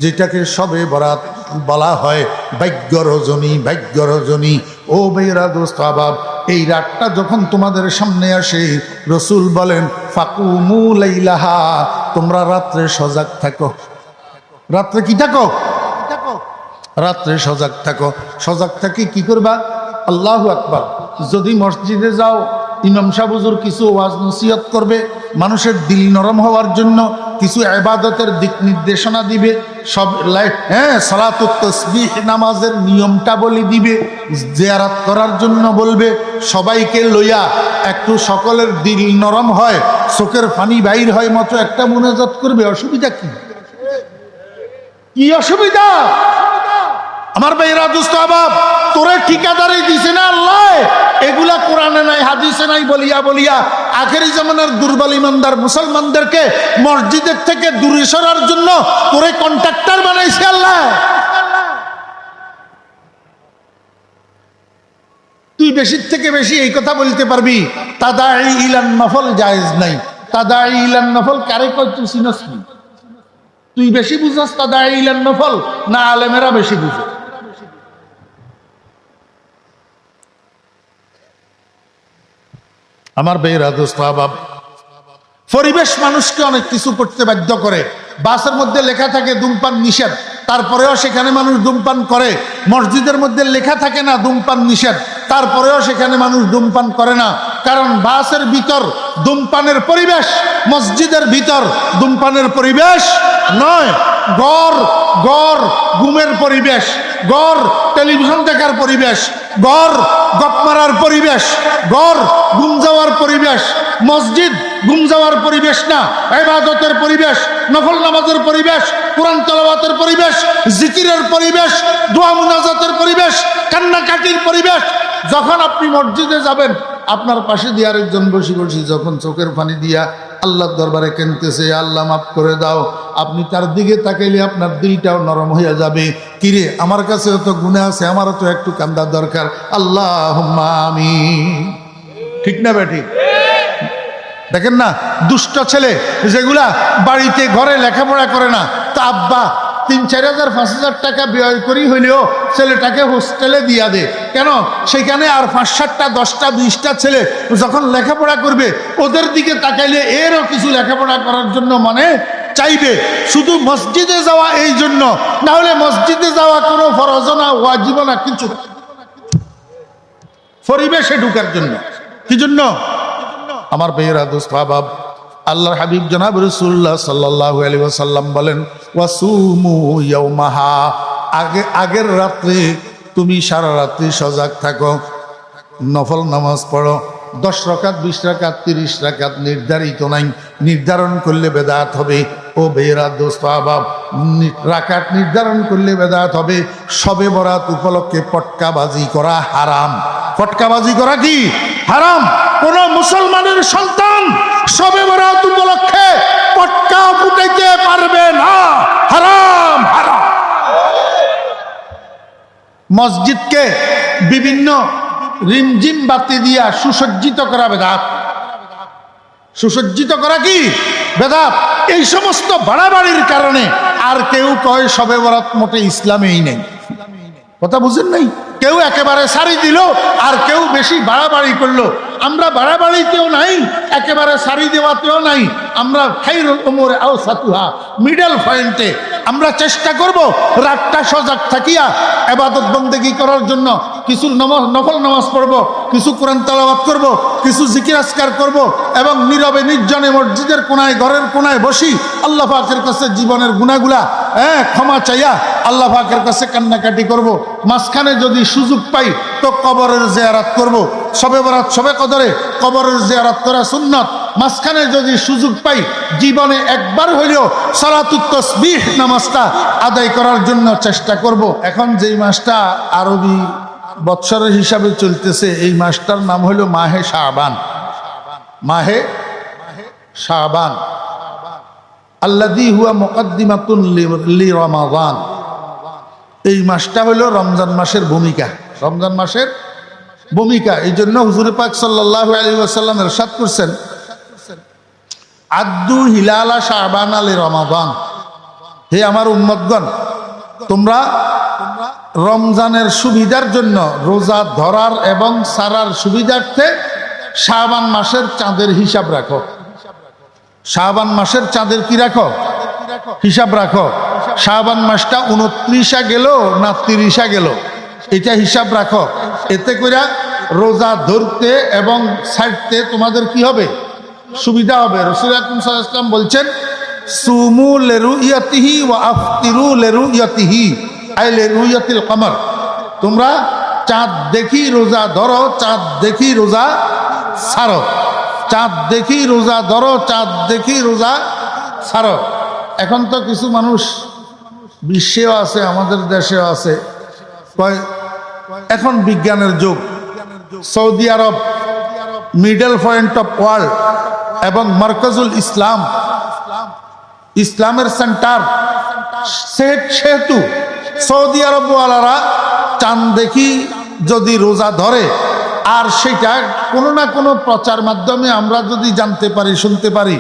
যেটাকে সবে বরাত বলা হয়, ভাগ্য রজনী। ও বেরা দোস্ত আবাব, এই রাতটা যখন তোমাদের সামনে আসে, রসুল বলেন ফাকুমু লাইলাহা, তোমরা রাত্রে সজাগ থাকো। রাত্রে কি থাকো? রাত্রে সজাগ থাকো। সজাগ থাকি কি করবা? আল্লাহু আকবার। যদি মসজিদে যাও, ইমাম সাহেব হুজুর কিছু ওয়াজ নসিহত করবে, মানুষের দিল নরম হওয়ার জন্য কিছু ইবাদতের দিক নির্দেশনা দিবে, সব সালাতুত তাসবিহ নামাজের নিয়মটা বলে দিবে, জিয়ারত করার জন্য বলবে, সবাইকে লইয়া একটু সকলের দিল নরম হয়, চোখের পানি বাইর হয় মতো একটা মুনাজাত করবে। অসুবিধা কি? কি অসুবিধা? আমার ভাইরা দোস্ত আবাব, তোরে ঠিকাদারি দিছে না আল্লাহ, এগুলা কোরআনে নাই হাদিসে নাই বলিয়া বলিয়া আখেরি জামানার দুর্বল ইমানদার মুসলমানদেরকে মসজিদের থেকে দূরে সরার জন্য তোরে কন্ট্রাক্টর বানাইছে আল্লাহ। তুই বেশির থেকে বেশি এই কথা বলতে পারবি, তাদাই ইলান নফল জায়েজ নাই। তাদাই ইলান নফল কারে কয় তুই চিনস নি? তুই বেশি বুঝস তাদাই ইলান নফল, না আলেমেরা বেশি বুঝে? আমার বেরা দোস্ত আবাব, পরিবেশ মানুষকে অনেক কিছু করতে বাধ্য করে। বাসের মধ্যে লেখা থাকে ধূমপান নিষেধ, তারপরেও সেখানে মানুষ ধূমপান করে। মসজিদের মধ্যে লেখা থাকে না ধূমপান নিষেধ, তারপরেও সেখানে মানুষ ধূমপান করে না। কারণ বাসের ভিতর ধূমপানের পরিবেশ, মসজিদের ভিতর ধূমপানের পরিবেশ নয়। গড় ঘুমের পরিবেশ, গড় টেলিভিশন দেখার পরিবেশ, গড় গপ মারার পরিবেশ, গড় ঘুম যাওয়ার পরিবেশ। মসজিদ ঘুম যাওয়ার পরিবেশ না, ইবাদতের পরিবেশ, নফল নামাজের পরিবেশ, কোরআন তেলাওয়াতের পরিবেশ, জিকিরের পরিবেশ, দোয়া মুনাজাতের পরিবেশ, কান্নাকাটির পরিবেশ। যখন আপনি মসজিদে যাবেন, আপনার পাশে দিয়ে আরেকজন বসে যখন চোখের পানি দিয়া আল্লাহর দরবারে কেনতেছে, আল্লাহ মাফ করে দাও, আপনি তার দিকে তাকাইলে আপনার দিলটাও নরম হয়ে যাবে। কিরে, আমার কাছে তো গুনাহ আছে, আমারও তো একটু কান্দা দরকার। আল্লাহুম্মা আমিন। ঠিক না বেটি? দেখেন না, দুষ্ট ছেলে যেগুলা বাড়িতে ঘরে লেখাপড়া করে না, তা আব্বা 3-4 হাজার 5,000 টাকা ব্যয় করি হইলেও ছেলেটাকে হোস্টেলে দিয়া দে। কেন? সেখানে আর 5-7টা 10টা 20টা ছেলে যখন লেখাপড়া করবে, ওদের দিকে তাকাইলে এরও কিছু লেখাপড়া করার জন্য মানে চাইবে। শুধু মসজিদে যাওয়া এই জন্য, না হলে মসজিদে যাওয়া কোনো ফরজ না, ওয়াজিব না, কিছু পরিবেশে ঢুকার জন্য। কি জন্য? আমার ভাইয়েরা দোস্ত আহবাব, আল্লাহর হাবিব জনাব রাসূলুল্লাহ সাল্লাল্লাহু আলাইহি ওয়াসাল্লাম বলেন, ওয়াসুমু ইয়াওমাহা, আগের রাত্রে তুমি সারা রাত্রি সজাগ থাকো, নফল নামাজ পড়ো। 10 রাকাত 20 রাকাত 30 রাকাত নির্ধারিত নাই, নির্ধারণ করলে বেদাত হবে। ও ভাইয়েরা দোস্ত আহবাব, রাকাত নির্ধারণ করলে বেদাত হবে। শবে বরাত উপলক্ষে পটকাবাজি করা হারাম। পটকাবাজি করা কি হারাম? কোন মুসলমানের সন্তান শবে বরাত উপলক্ষে পটকা ফুটাইতে পারবে না, হারাম হারাম। মসজিদকে বিভিন্ন রিমঝিম বাতি দিয়া সুসজ্জিত করা বেদাত। সুসজ্জিত করা কি বেদাত? এই সমস্ত বাড়াবাড়ির কারণে আর কেউ কয় শবে বরাত মোটে ইসলামেই নেই। কথা বুঝেন নাই? কেউ একেবারে সারি দিল, আর কেউ বেশি বাড়াবাড়ি করলো। আমরা বাড়াবাড়িতেও নাই, একেবারে সারি দেওয়াতেও নাই। আমরা খাইরুল উমুর আওসাতুহা, মিডল পয়েন্টে আমরা চেষ্টা করব রাতটা সজাগ থাকিয়া ইবাদত বন্দেগী করার জন্য। কিছু নফল নামাজ পড়ব, কিছু কোরআন তেলাওয়াত করব, কিছু জিকির আজকার করব, এবং নীরবে নির্জনে মসজিদের কোনায় ঘরের কোনায় বসি আল্লাহ পাকের কাছে জীবনের গুনাহগুলা ক্ষমা চাইয়া আল্লাহ পাকের কাছে কান্নাকাটি করব। মাঝখানে যদি সুযোগ পাই তো কবরের জিয়ারত করব। শবে বরাত শবে কদরে কবরের জিয়ারত করা সুন্নাত। মাঝখানে যদি সুযোগ পাই জীবনে একবার হইলেও সালাতুত তাসবিহ নামাজটা আদায় করার জন্য চেষ্টা করব। এখন যেই মাসটা আরবি বৎসরের হিসাবে চলতেছে, এই মাসটার নাম হইল মাহে শাবান। মাহে শাবান আল্লাযী হুয়া মুকদ্দিমাতুন লিরমাযান। এই মাসটা হইল রমজান মাসের ভূমিকা। রমজান মাসের ভূমিকা। এই জন্য হুজুর পাক সাল্লাল্লাহু আলাইহি ওয়াসাল্লাম ইরশাদ করছেন, আদ্দু হিলালা শাবান লিরমাযান, হে আমার উম্মতগণ, তোমরা রমজানের সুবিধার জন্য রোজা ধরার এবং সারার সুবিধার্থে শাবান মাসের চাঁদের হিসাব রাখো। শাবান মাসের চাঁদের কি রাখো? হিসাব রাখো। শাবান মাসটা 29 গেল না 30 গেল, এটা হিসাব রাখো। এতে করে রোজা ধরতে এবং ছাড়তে তোমাদের কি হবে? সুবিধা হবে। রাসূল আকরাম সাল্লাল্লাহু আলাইহি ওয়াসাল্লাম বলছেন, সুমু লিরুয়াতিহি ওয়া আফতিরু লিরুয়াতিহি আই লিরুয়াতিল কমর। তোমরা চাঁদ দেখি রোজা ধরো, চাঁদ দেখি রোজা ছাড়ো। চাঁদ দেখি রোজা ধরো, চাঁদ দেখি রোজা ছাড়ো। এখন তো কিছু মানুষ বিশ্বেও আছে, আমাদের দেশেও আছে, কয় এখন বিজ্ঞানের যুগ, Saudi Arab middle point of world এবং মার্কাজুল ইসলাম, ইসলামের সেন্টার, সেহেতু সৌদি আরবওয়ালারা চাঁদ দেখি যদি রোজা ধরে, আর সেটা কোনো না কোনো প্রচার মাধ্যমে আমরা যদি জানতে পারি, শুনতে পারি,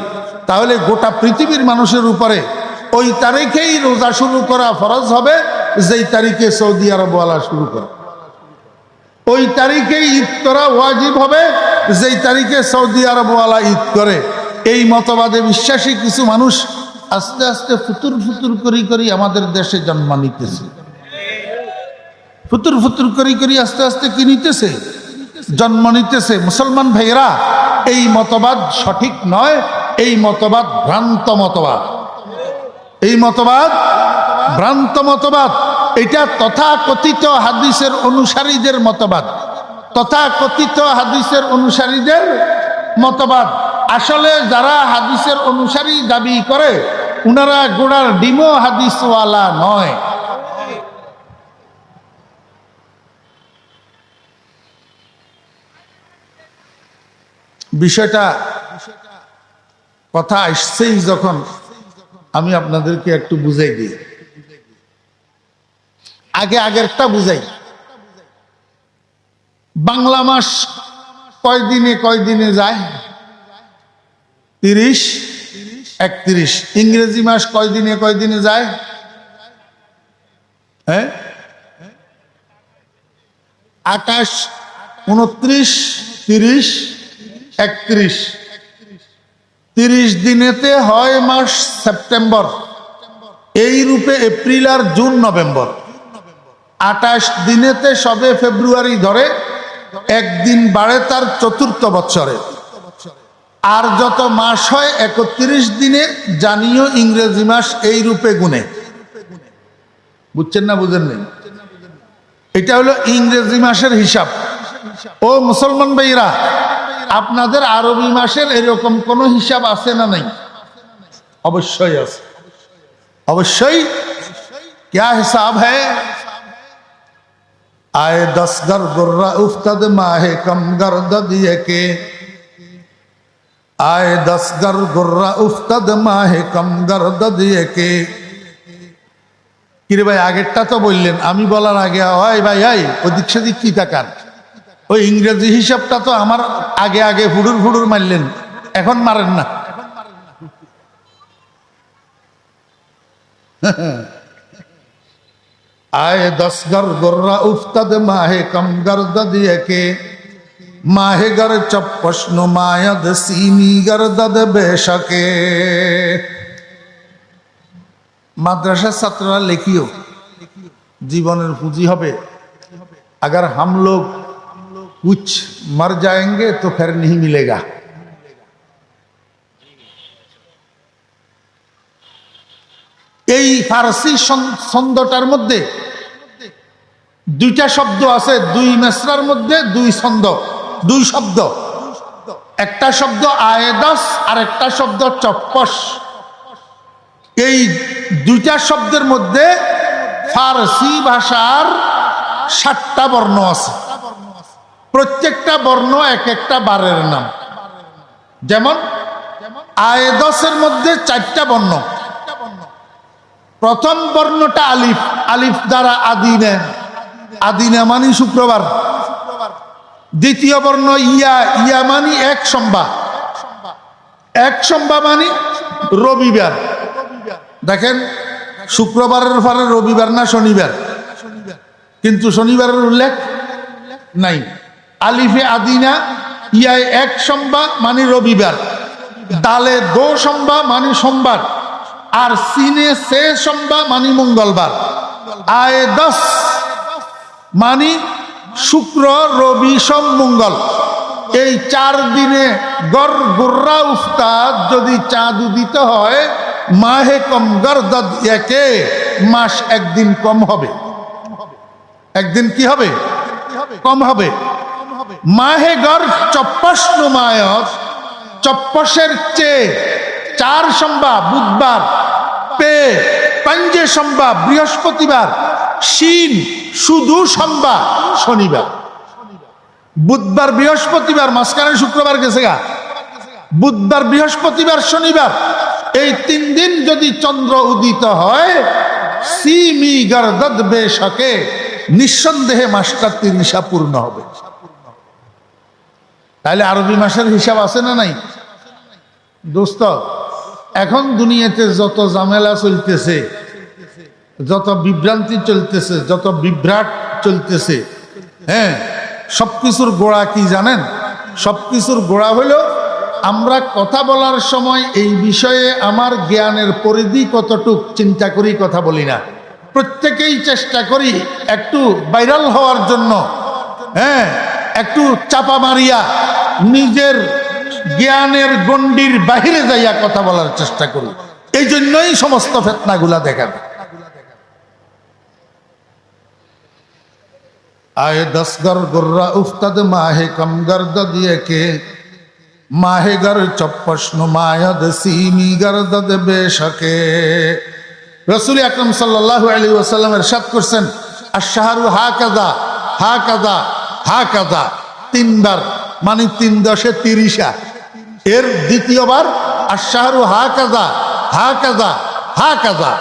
তাহলে গোটা পৃথিবীর মানুষের উপরে ওই তারিখেই রোজা শুরু করা ফরজ হবে, যেই তারিখে সৌদি আরবওয়ালা শুরু করে। ওই তারিখে ঈদ করা ওয়াজিব হবে, যেই তারিখে সৌদি আরবওয়ালা ঈদ করে। এই মতবাদে বিশ্বাসী কিছু মানুষ আস্তে আস্তে ফুতুর ফুতুর করি করি আমাদের দেশে জন্ম নিতেছে। ফুতুর ফুতুর করি করি আস্তে আস্তে কি নিতেছে? জন্ম নিতেছে। মুসলমান ভাইয়েরা, এই মতবাদ সঠিক নয়, এই মতবাদ ভ্রান্ত মতবাদ। এই মতবাদ ভ্রান্ত মতবাদ। এটা তথাকথিত হাদিসের অনুসারীদের মতবাদ, তথাকথিত হাদিসের অনুসারীদের মতবাদ। আসলে যারা হাদিসের অনুসারী দাবি করে, উনারা গোড়ার ডিমো হাদিসওয়ালা নয়। বিষয়টা কথা আসছেই যখন, আমি আপনাদেরকে একটু বুঝাই দিই। আগেরটা বুঝাই। বাংলা মাস কয়দিনে যায়? 30, 31। ইংরেজি মাস কয়দিনে যায়? 28, 29, 30, 31। 30 দিনেতে হয় মাস সেপ্টেম্বর, এই রূপে এপ্রিল আর জুন নভেম্বর। 28 দিনেতে সবে ফেব্রুয়ারি ধরে, একদিন বাড়ে তার চতুর্থ বৎসরে। আর যত মাস হয় 31 দিনে, জানিও ইংরেজি মাস এই রূপে গুনে। বুঝছেন না বুঝেন নেই? এটা হলো ইংরেজি মাসের হিসাব। ও মুসলমান ভাইরা, আপনাদের আরবি মাসের এরকম কোন হিসাব আছে না নাই? অবশ্যই আছে, অবশ্যই। क्या हिसाब है? आए 10 गर गुर्रा उफ्तद माहे कम गर्द दिए के, आए 10 गर गुर्रा उफ्तद माहे कम गर्द दिए के। কিরে ভাই, আগেরটা তো বললেন, আমি বলার আগে ওই ভাই ওদিক সেদিক কি তাকান? ওই ইংরেজি হিসাবটা তো আমার আগে ফুডুর মারলেন, এখন মারেন না। आए 10 गर गुर्रा उफ्तद माहे कम गर्द दिए के, माहे गर चप्पश नुमायद सीमी गर्दद बेशके। মাদ্রাসার ছাত্ররা লেখিও, জীবনের পুঁজি হবে। अगर हम लोग कुछ मर जाएंगे तो फिर नहीं मिलेगा। এই ফারসি ছন্দটার মধ্যে দুইটা শব্দ আছে, দুই মেসরার মধ্যে দুই শব্দ। একটা শব্দ আয়েদাস আর একটা শব্দ চপ্পস। এই দুইটা শব্দের মধ্যে ফারসি ভাষার 7টা বর্ণ আছে। প্রত্যেকটা বর্ণ এক একটা বারের নাম। যেমন আয়েদাসের মধ্যে 4টা বর্ণ। প্রথম বর্ণটা আলিফ, আলিফ দ্বারা আদিনে, আদিনে মানি শুক্রবার। দ্বিতীয় বর্ণ ইয়া, ইয়া মানি এক সম্বা, এক সম্বা মানি রবিবার। দেখেন শুক্রবারের পরে রবিবার না শনিবার, কিন্তু শনিবারের উল্লেখ নাই। আলিফে আদিনা ইয়ায় এক সম্বা মানে রবিবার, দালে দো সম্বা মানে সোমবার, আর সিনে সে সম্বা মানে মঙ্গলবার, আয়ে 10 মানে শুক্র রবি সোম মঙ্গল। এই 4 দিনে গর গুর্রা উস্তাদ যদি চাঁদ উদিত হয়, মাহে কম গরদদ একে মাস একদিন কম হবে। একদিন কি হবে? কম হবে। মাহে গর চপ্পস নুমায়ত, চপ্পসের চেয়ে 4 সম্বা বুধবার, পে পাঞ্জে সম্বা বৃহস্পতিবার, শিন শুধু সম্বা শনিবার। বুধবার বৃহস্পতিবার মাঝখানে শুক্রবার গেছে গা, বুধবার বৃহস্পতিবার শনিবার, এই 3 দিন যদি চন্দ্র উদিত হয়, সিমি গরদদ বেশকে নিঃসন্দেহে মাসটা 30 পূর্ণ হবে। তাহলে আরবি মাসের হিসাব আছে না নাই? দোস্ত, এখন দুনিয়াতে যত ঝামেলা চলতেছে, যত বিভ্রান্তি চলতেছে, যত বিভ্রাট চলতেছে, হ্যাঁ, সবকিছুর গোড়া কি জানেন? সবকিছুর গোড়া হলো আমরা কথা বলার সময় এই বিষয়ে আমার জ্ঞানের পরিধি কতটুক চিন্তা করি কথা বলি না। প্রত্যেকেই চেষ্টা করি একটু ভাইরাল হওয়ার জন্য, হ্যাঁ, একটু চাপা মারিয়া নিজের জ্ঞানের গণ্ডির বাহিরে যাইয়া কথা বলার চেষ্টা করি। এই জন্যই সমস্ত ফিতনাগুলা দেখাবে। आए 10 गर गुर्रा उफ्तद माहे कम गर्द दिए के माहे गर चप्पस नुमायद सीमी गर्दद बेशके। रसूल আকরাম সাল্লাল্লাহু আলাইহি ওয়াসাল্লাম ইরশাদ করেছেন, আশ-শাহরু হাকাযা হাকাযা হাকাযা, 3 বার মানে 3 10 30। এর দ্বিতীয়বার আশ-শাহরু হাকাযা হাকাযা হাকাযা।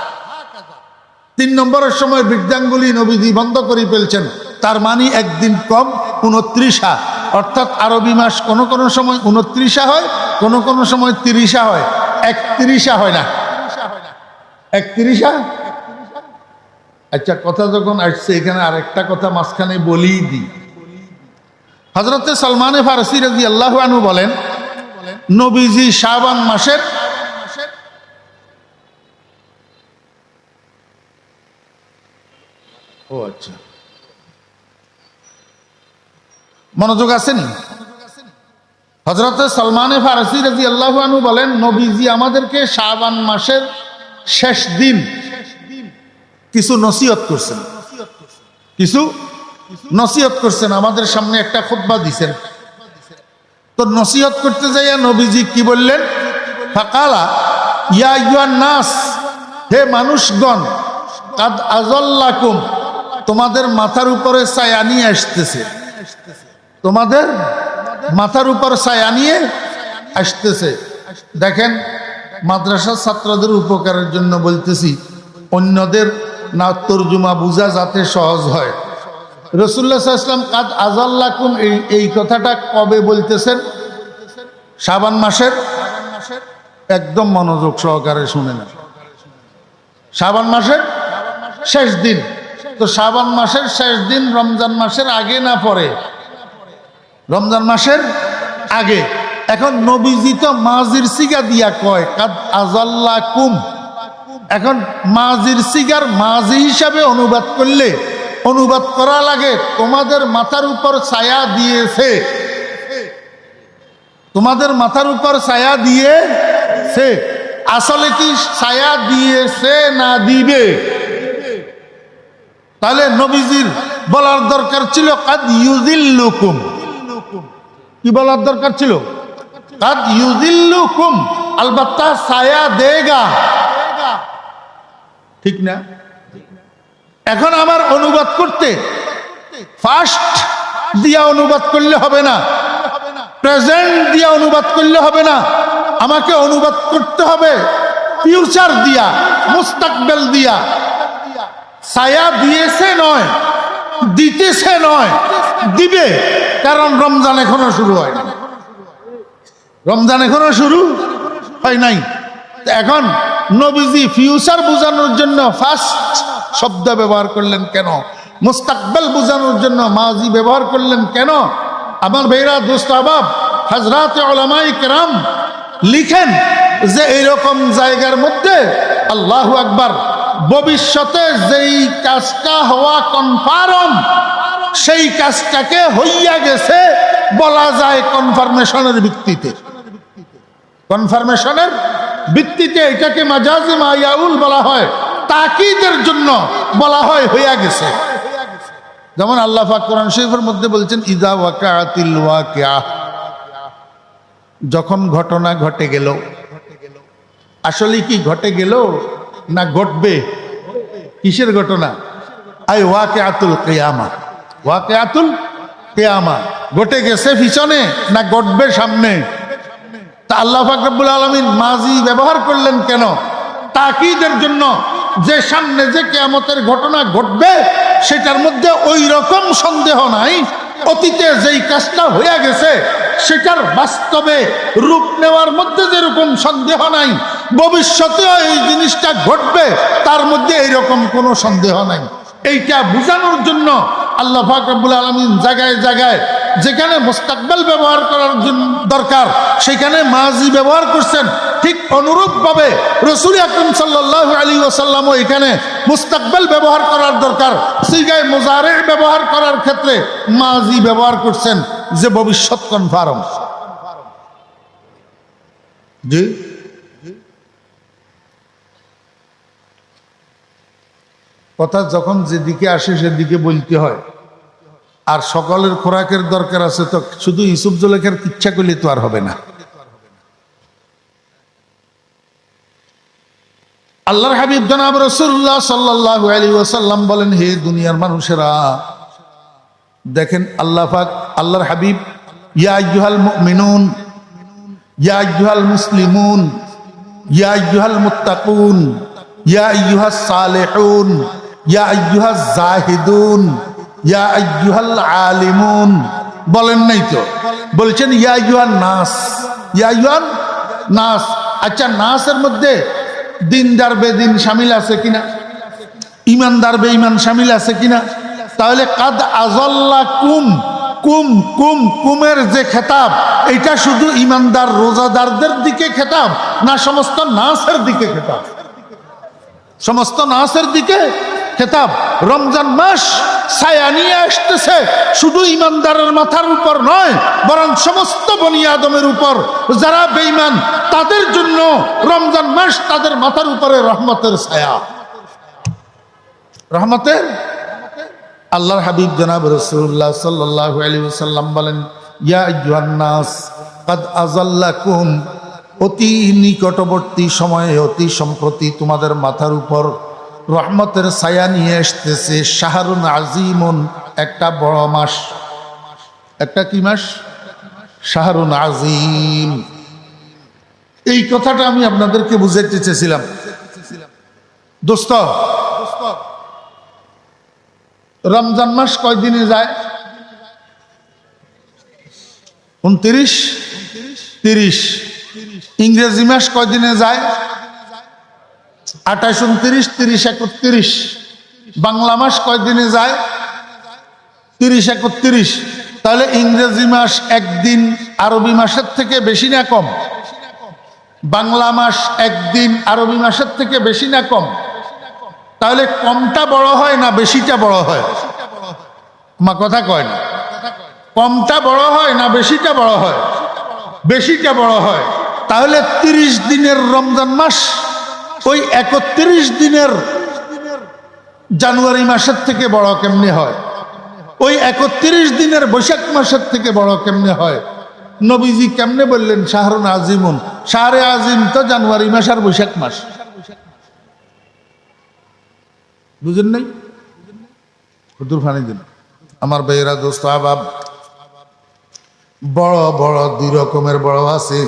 3 নম্বরের সময় বৃদ্ধাঙ্গুলি নবীজি বন্ধ করে ফেলছেন, তার মানে একদিন কম 29। অর্থাৎ আরবি মাস কোন কোন সময় 29 হয়, কোন কোন সময় 30 হয়, 31 হয় না। 31। আচ্ছা, কথা যখন আসছে এখানে আরেকটা কথা মাঝখানে বলেই দিই। হযরতে সালমানে ফারসি রাদিয়াল্লাহু আনহু বলেন, নবীজি শাবান মাসের আচ্ছা মনোযোগ আছেনি? হযরত সালমানে ফারসি রাদিয়াল্লাহু আনহু বলেন, নবীজি আমাদেরকে শাবান মাসের শেষ দিন কিছু নসিহত করছেন, কিছু নসিহত করছেন, আমাদের সামনে একটা খুতবা দিছেন। তো নসিহত করতে যাইয়া নবীজি কি বললেন? ফাকালা ইয়া আইয়ুহান নাস, হে মানুষগণ, কাদ আযাল্লাকুম, তোমাদের মাথার উপরে ছায়া নিয়ে আসতেছে, তোমাদের মাথার উপর ছায়া নিয়ে আসতেছে। দেখেন, মাদ্রাসার ছাত্রদের উপকারের জন্য বলতেছি, অন্যদের না তর্জমা বুঝা যাতে সহজ হয়। রাসূলুল্লাহ সাল্লাল্লাহু আলাইহি ওয়াসাল্লাম কাদ আযাল্লাকুম এই কথাটা কবে বলতেছেন? শাবান মাসের, একদম মনোযোগ সহকারে শুনে না, শাবান মাসের শেষ দিন। তো শাবান মাসের শেষ দিন রমজান মাসের আগে না পরে? রমজান মাসের আগে। এখন নবীজি তো মাজির সিগা দিয়া কয় কাদ আযাল্লাকুম। এখন মাজির সিগার মাজি হিসাবে অনুবাদ করলে অনুবাদ করা লাগে তোমাদের মাথার উপর ছায়া দিয়েছে, তোমাদের মাথার উপর ছায়া দিয়েছে। আসলে কি ছায়া দিয়েছে না দিবে? তাহলে নবীজির বলার দরকার ছিল কাদ ইউযিল্লুকুম। কি বলার দরকার ছিল? কাদ ইউযিল্লুকুম, আলবাত্তা ছায়া দেগা, ঠিক না? এখন আমার অনুবাদ করতে ফার্স্ট দিয়া অনুবাদ করলে হবে না, প্রেজেন্ট দিয়া অনুবাদ করলে হবে না, আমাকে অনুবাদ করতে হবে ফিউচার দিয়া, মুস্তাকবেল দিয়া। ছায়া দিয়েছে নয়, দিতেছে নয়, দিবে। কারণ রমজান এখনো শুরু হয় নাই, রমজান এখনো শুরু হয় নাই। এখন নবীজি ফিউচার বোঝানোর জন্য ফার্স্ট শব্দ ব্যবহার করলেন কেন? মুস্তাকবাল বোঝানোর জন্য মাজি ব্যবহার করলেন কেন? আমার ভাইরা দোস্ত আহবাব, হযরত উলামায়ে কেরাম লিখেন যে এইরকম জায়গার মধ্যে আল্লাহু আকবার, ভবিষ্যতে যেই কাজটা হওয়া কনফার্ম, সেই কাজটাকে হইয়া গেছে বলা যায় কনফার্মেশনের ভিত্তিতে। কনফার্মেশনের ভিত্তিতে এটাকে মাজাজি মায়াউল বলা হয়, তাকিদের জন্য বলা হয় হইয়া গেছে। যেমন আল্লাহ পাক কোরআন শরীফের মধ্যে বলছেন ইযা ওয়াকাআতিল ওয়াকিআ, যখন ঘটনা ঘটে গেল। আসলে কি ঘটে গেল না ঘটবে? কিসের ঘটনা? আই ওয়াকিআতুল কিয়ামা, ওয়াকিআতুল কিয়ামা ঘটে গেছে পিছনে না ঘটবে সামনে? তা আল্লাহ পাক রব্বুল আলামিন মাজি ব্যবহার করলেন কেন? তাকিদের জন্য, যে সামনে যে কিয়ামতের ঘটনা ঘটবে সেটার মধ্যে ওই রকম সন্দেহ নাই। অতীতে যেই কাজটা হয়ে গেছে সেটার বাস্তবে রূপ নেওয়ার মধ্যে যেরকম সন্দেহ নাই, ভবিষ্যতেও এই জিনিসটা ঘটবে তার মধ্যে এইরকম কোনো সন্দেহ নাই। এইটা বোঝানোর জন্য আল্লাহ পাক রব্বুল আলামিন জায়গায় জায়গায় যেখানে মুস্তাকবাল ব্যবহার করার জন্য দরকার সেখানে মাজি ব্যবহার করছেন। ঠিক অনুরূপভাবে রাসূল আকরাম সাল্লাল্লাহু আলাইহি ওয়াসাল্লামও এখানে মুস্তাকবাল ব্যবহার করার দরকার, সিগায়ে মুজারে ব্যবহার করার ক্ষেত্রে মাজি ব্যবহার করছেন যে ভবিষ্যৎ কনফার্ম। জি, কথা যখন যেদিকে আসে সেদিকে বলতে হয়। আর সকলের খোরাকের দরকার আছে, তো শুধু ইউসুফ জুলেখার ইচ্ছা করলে তো আর হবে না। আল্লাহর হাবিব জনাব রাসূলুল্লাহ সাল্লাল্লাহু আলাইহি ওয়াসাল্লাম বলেন, হে দুনিয়ার মানুষেরা, দেখেন আল্লাহ পাক আল্লাহর হাবিব ইয়া আইয়ুহাল মুমিনুন, ইয়া আইয়ুহাল মুসলিমুন, ইয়া আইয়ুহাল মুত্তাকুন, ইয়া আইয়ুহাস সালিহুন, ইয়া আইয়ুহাজ জাহিদুন, ইয়া আইয়ুহাল আলিমুন বলেন নাই তো? বলছেন ইয়া আইয়ুহান নাস, ইয়া আইয়ুহান নাস। আচ্ছা, নাসের মধ্যে দিনদার বেদিন শামিল আছে কিনা? ইমানদার বেঈমান শামিল আছে কিনা? তাহলে কাদ আযাল্লাকুম, কুম কুম কুমের যে খেতাব, এটা শুধু ইমানদার রোজাদারদের দিকে খেতাব না সমস্ত নাসের দিকে খেতাব? সমস্ত নাসের দিকে খেতাব। রমজান মাস ছায়া নিয়ে আসতেছে শুধু ইমানদারের মাথার উপর নয়, বরং সমস্ত বনি আদমের উপর। যারা বেঈমান তাদের জন্য রমজান মাস তাদের মাথার উপরে রহমতের ছায়া, রহমতের। আল্লাহর হাবিব জনাব রাসূলুল্লাহ সাল্লাল্লাহু আলাইহি ওয়াসাল্লাম বলেন, ইয়া আইয়ুহান নাস কাদ আযাল্লাকুম, অতি নিকটবর্তী সময়ে অতি সম্প্রতি তোমাদের মাথার উপর রহমতের ছায়া নিয়ে আসতেছে শাহরুন আজিমুন, একটা বড় মাস। একটা কি মাস? শাহরুন আজিম। এই কথাটা আমি আপনাদেরকে বুঝাইতে চেয়েছিলাম। দোস্ত, রমজান মাস কয় দিনে যায়? 29, 30। ইংরেজি মাস কয় দিনে যায়? 28, 29, 30, 31। বাংলা মাস কয় দিনে যায়? 30, 31। তাহলে ইংরেজি মাস একদিন আরবি মাসের থেকে বেশি না কম? বাংলা মাস একদিন আরবি মাসের থেকে বেশি না কম? তাহলে কমটা বড় হয় না বেশিটা বড় হয়? মা কথা কয় না। কমটা বড় হয় না বেশিটা বড় হয়? বেশিটা বড় হয়। তাহলে 30 দিনের রমজান মাস ওই 31 দিনের জানুয়ারি মাসের থেকে বড় কেমনে হয়? ওই 31 দিনের বৈশাখ মাসের থেকে বড় কেমনে হয়? নবীজি কেমনে বললেন শাহরুন আজিমুন? শাহরে আজিম তো জানুয়ারি মাস আর বৈশাখ মাস। বুঝেন নাই? হুজুর ফানি দিন। আমার ভাইয়েরা দোস্ত আহবাব, বড় বড় দুই রকমের বড় আছে।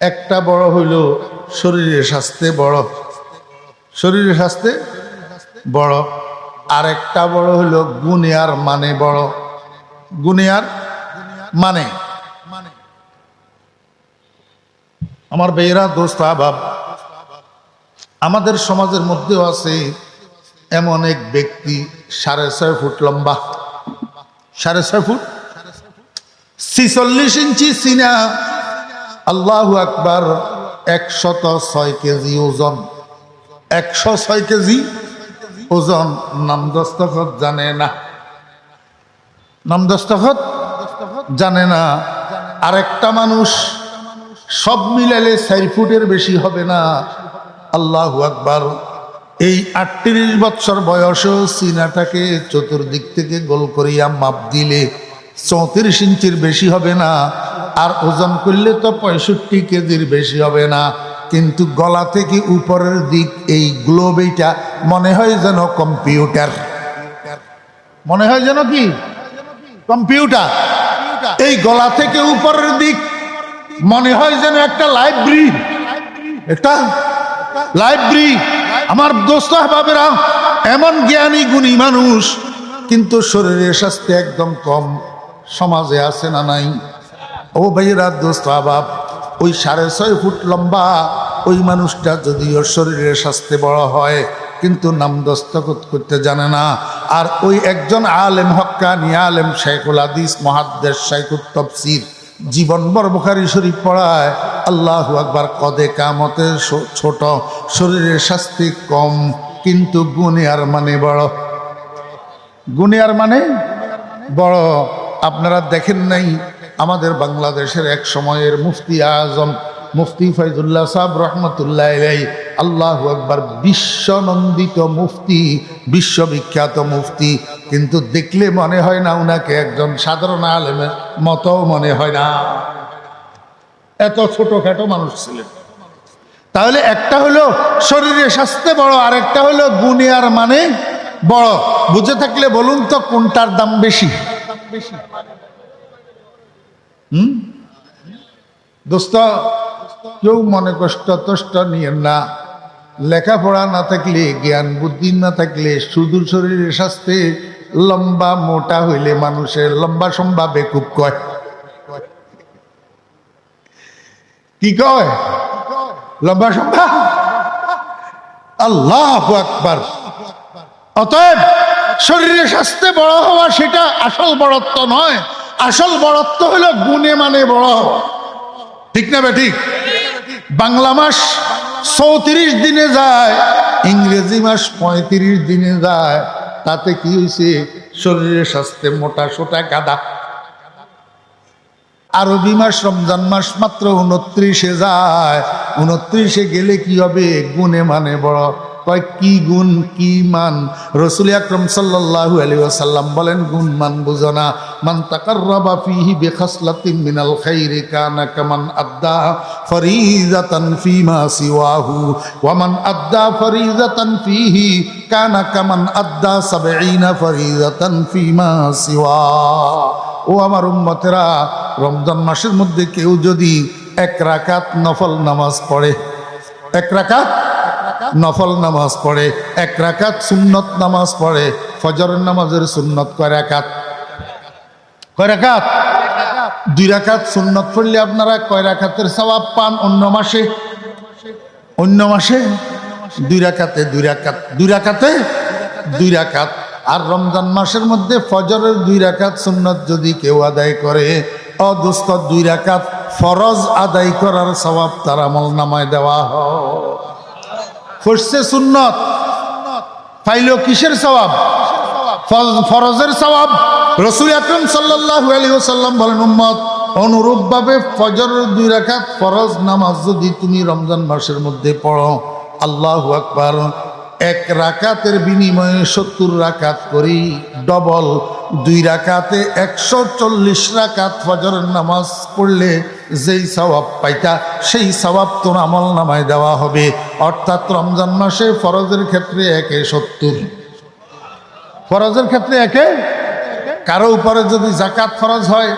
একটা বড় হইল শরীরের স্বাস্থ্যে বড়, শরীরের স্বাস্থ্যে বড়। আর একটা বড় হইল গুণে আর মানে বড়, গুণে আর মানে। আমার ভাইয়েরা দোস্ত আহবাব, আমাদের সমাজের মধ্যেও আছে এমন এক ব্যক্তি 6.5 ফুট লম্বা, 6.5 ফুট 46 ইঞ্চি সিনা, আল্লাহু আকবার, 106 কেজি ওজন, 106 কেজি ওজন। নাম দস্তখত জানে না, নাম দস্তখত জানে না। আরেকটা মানুষ সব মিলালে 4 ফুটের বেশি হবে না, আল্লাহু আকবার। এই 38 বছর বয়সেও সিনাটাকে চতুর্দিক থেকে গোল করিয়া মাপ দিলে 34 ইঞ্চির বেশি হবে না, আর ওজন করলে তো 65 কেজির বেশি হবে না। কিন্তু গলা থেকে উপরের দিক এই গ্লোব, এইটা মনে হয় যেন কম্পিউটার, মনে হয় যেন কি কম্পিউটার। এই গলা থেকে উপরের দিক মনে হয় যেন একটা লাইব্রেরি, একটা লাইব্রেরি। আমার দোস্ত বাবেরা, এমন জ্ঞানী গুণী মানুষ, কিন্তু শরীরের স্বাস্থ্য একদম কম। সমাজে আছে না নাই? ও ভাইয়েরা, দোস্ত আবাব, ওই 6.5 ফুট লম্বা ওই মানুষটা যদিও শরীরের স্বাস্থ্য বড় হয়, কিন্তু নাম দস্তখত করতে জানে না। আর ওই একজন আলেম, হক্কানি আলেম, শাইখুল হাদিস, মুহাদ্দিস, শাইখুত তাফসীর, জীবনভর বুখারী শরীফ পড়ায়। আল্লাহু আকবার। কদে কামতে ছোট, শরীরের স্বাস্থ্য কম, কিন্তু গুণে আর মানে বড়, গুণে আর মানে বড়। আপনারা দেখেন নাই আমাদের বাংলাদেশের এক সময়ের মুফতি আজম মুফতি ফয়জুল্লাহ সাহেব রহমতুল্লাহ আলাইহি, আল্লাহু আকবার, বিশ্বনন্দিত মুফতি, বিশ্ববিখ্যাত মুফতি, কিন্তু দেখলে মনে হয় না উনাকে একজন সাধারণ আলেমের মতো মনে হয় না, এত ছোটখাটো মানুষ ছিলেন। তাহলে একটা হলো শরীরের স্বাস্থ্য বড়, আর একটা হলো গুণে আর মানে বড়। বুঝে থাকলে বলুন তো কোনটার দাম বেশি? দোস্ত, কেউ মনে কষ্ট টষ্ট নিয়েন না। লেখাপড়া না থাকলে, জ্ঞান বুদ্ধি না থাকলে, শুধু শরীরের স্বাস্থ্যে লম্বা মোটা হইলে মানুষের লম্বা সম্বা বেকুব কয়। কি কয়? লম্বা সম্বা। আল্লাহু আকবার। অতএব শরীরের স্বাস্থ্যে বড় হওয়া সেটা আসল বড়ত্ব নয়। আসল বড়ত্ব হলো গুণে মানে বড় হওয়া। ঠিক না বেঠিক? বাংলা মাস 34 দিনে যায়, ইংরেজি মাস 35 দিনে যায়, তাতে কি হয়েছে? শরীরের স্বাস্থ্যে মোটা সোটা গাদা। আরবি মাস, রমজান মাস মাত্র 29-এ যায়, 29-এ গেলে কি হবে? গুণে মানে বড়। কয় কি গুণ কি মান? রাসূল আকরাম সাল্লাল্লাহু আলাইহি ওয়াসাল্লাম বলেন, গুণ মান বুঝো না। মান তাকাররাবা ফীহি বিখাসলাতিন মিনাল খাইরি কানা কামান আদ্দা ফরিজাতান ফীমা সিওয়াহু ওয়া মান আদ্দা ফরিজাতান ফীহি কানা কামান আদ্দা 70 ফরিজাতান ফীমা সিওয়া। ও আমার উম্মতেরা, রমজান মাসের মধ্যে কেউ যদি 1 রাকাত নফল নামাজ পড়ে, 1 রাকাত নফল নামাজ পড়ে, 1 রাকাত সুন্নত নামাজ পড়ে, ফজরের নামাজের সুন্নত কয় রাকাত? কয় রাকাত? 2 রাকাত সুন্নত পড়লে আপনারা কয় রাকাতের সওয়াব পান? অন্য মাসে, অন্য মাসে 2 রাকাতে 2 রাকাত, 2 রাকাতে 2 রাকাত। আর রমজান মাসের মধ্যে ফজরের 2 রাকাত সুন্নত যদি কেউ আদায় করে, ও দোস্ত, 2 রাকাত ফরজ আদায় করার সওয়াব তার আমলনামায় দেওয়া হয়। ফরজে সুন্নত পাইল কিসের সওয়াব? ফরজের সওয়াব। রাসূল আকরাম সাল্লাল্লাহু আলাইহি ওয়াসাল্লাম বলেন, উম্মত, অনুরূপভাবে ফজরের 2 রাকাত ফরজ নামাজ যদি তুমি রমজান মাসের মধ্যে পড়ো, আল্লাহু আকবার, 1 রাকাতের বিনিময়ে 70 রাকাত করি, ডবল। 2 রাকাতে 140 রাকাত ফজরের নামাজ পড়লে যেই সওয়াব পাইতা, সেই সওয়াব তোর আমল নামায় দেওয়া হবে। অর্থাৎ রমজান মাসে ফরজের ক্ষেত্রে 1/70, ফরজের ক্ষেত্রে 1। কারো উপরে যদি জাকাত ফরজ হয়,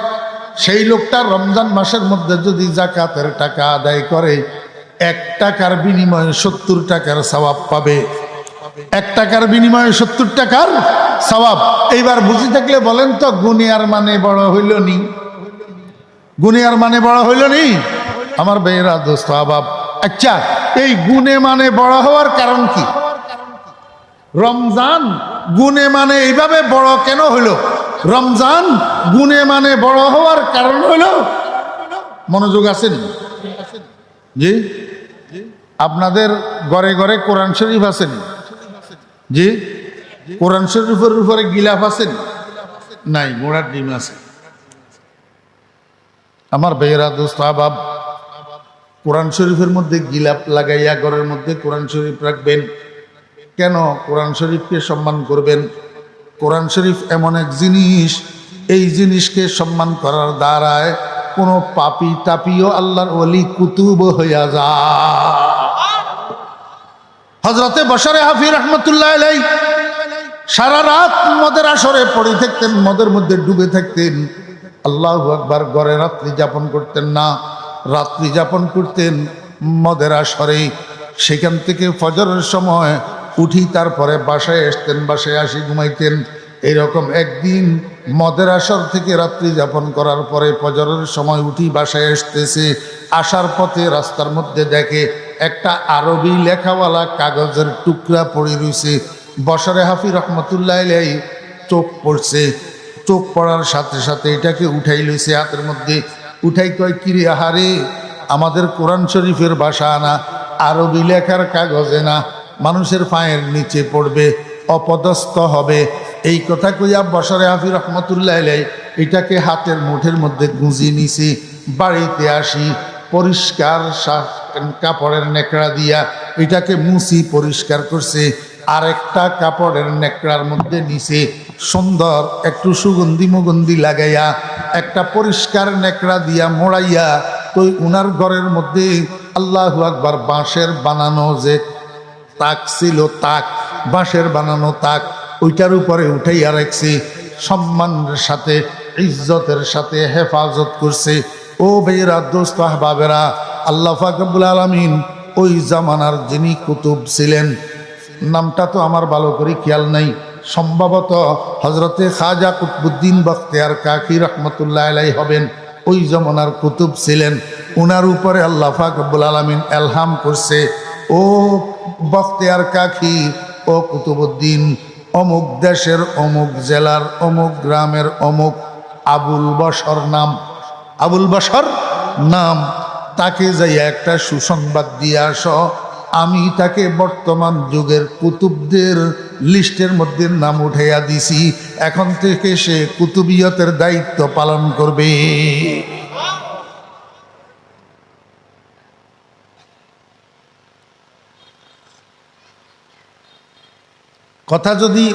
সেই লোকটা রমজান মাসের মধ্যে যদি জাকাতের টাকা আদায় করে, 1 টাকার বিনিময়ে 70 টাকার সওয়াব পাবে। 1 টাকার বিনিময়ে 70 টাকার সওয়াব। এইবার বুঝি থাকলে বলেন তো, গুনিয়ার মানে বড় হইল নি? গুনিয়ার মানে বড় হইল নি? আমার ভাইয়েরা, দোস্ত আবাব, আচ্ছা, এই গুণে মানে বড় হওয়ার কারণ কি? রমজান গুণে মানে এইভাবে বড় কেন হলো? রমজান গুণে মানে বড় হওয়ার কারণ হলো, মনোযোগ আছেন জি? আপনাদের ঘরে ঘরে কোরআন শরীফ আছেন জি? কোরআন শরীফের উপরে গিলাফ আছেন? নাই, ঘোড়ার ডিম আছে। আমার ভাইয়েরা, দোস্ত আহবাব, কোরআন শরীফের মধ্যে গিলাপ লাগাইয়া ঘরের মধ্যে কোরআন শরীফ রাখবেন কেন? কোরআন শরীফকে সম্মান করবেন। কোরআন শরীফ এমন এক জিনিস, এই জিনিসকে সম্মান করার দ্বারায় কোনো পাপি তাপিও আল্লাহর ওলি কুতুব হইয়া যায়। হযরতে বশরে হাফি রহমতুল্লাহ আলাইহি সারা রাত মদের আসরে পড়ে থাকতেন, মদের মধ্যে ডুবে থাকতেন। আল্লাহু আকবার। ঘরে রাত্রি যাপন করতেন না, রাত্রি যাপন করতেন মদের আসরে। সেখান থেকে ফজরের সময় উঠি তারপরে বাসায় আসতেন, বাসায় আসি ঘুমাইতেন। এইরকম একদিন মদের আসর থেকে রাত্রি যাপন করার পরে ফজরের সময় উঠি বাসায় আসতেছে। আসার পথে রাস্তার মধ্যে দেখে একটা আরবি লেখাওয়ালা কাগজের টুকরা পড়ে রয়েছে। বশরে হাফি রহমতুল্লাহ আলাইহি চোখ পড়ছে। চোখ পড়ার সাথে সাথে এটাকে উঠাই লইছে হাতের মধ্যে। উঠাই কয়, কিরে আহারে, আমাদের কোরআন শরীফের ভাষা না, আরবি লেখার কাগজে না, মানুষের পায়ের নিচে পড়বে, অপদস্থ হবে। এই কথা কইয়া বশরে হাফি রহমতুল্লাহ আলাইহি এটাকে হাতের মুঠের মধ্যে গুঁজি নিছি। বাড়িতে আসি, পরিষ্কার কাপড়ের নেকড়া দিয়া এটাকে মুছি পরিষ্কার করছে। আরেকটা কাপড়ের নেকড়ার মধ্যে নিচে সুন্দর একটু সুগন্ধি মুগন্ধি লাগাইয়া একটা পরিষ্কার নেকড়া দিয়া মোড়াইয়া তো উনার ঘরের মধ্যে আল্লাহু আকবার বাঁশের বানানো যে তাক ছিল, তাক বাঁশের বানানো তাক, ওইটার উপরে উঠাইয়া রাখছে। সম্মানের সাথে, ইজ্জতের সাথে হেফাজত করছে। ও ভাইয়েরা, দোস্ত আহবাবেরা, আল্লাহ পাক রব্বুল আলামিন ওই জামানার যিনি কুতুব ছিলেন, নামটা তো আমার ভালো করে খেয়াল নাই, সম্ভবত হজরতে খাজা কুতবুদ্দিন বখতিয়ার কাকি রহমতুল্লাহ আলাইহি হবেন। ওই জামানার কুতুব ছিলেন। ওনার উপরে আল্লাহ পাক রব্বুল আলামিন এলহাম করছে, ও বখতিয়ার কাকি, ও কুতুবুদ্দিন, অমুক দেশের অমুক জেলার অমুক গ্রামের অমুক আবুল বশর নাম, আবুল বশর নাম, তাকে যাইয়া একটা সুসংবাদ দিয়ে আসো। আমি তাকে বর্তমান যুগের কুতুবদের লিস্টের মধ্যে নাম উঠাইয়া দিছি, এখন থেকে সে কুতুবিয়তের দায়িত্ব পালন করবে। কথা যদি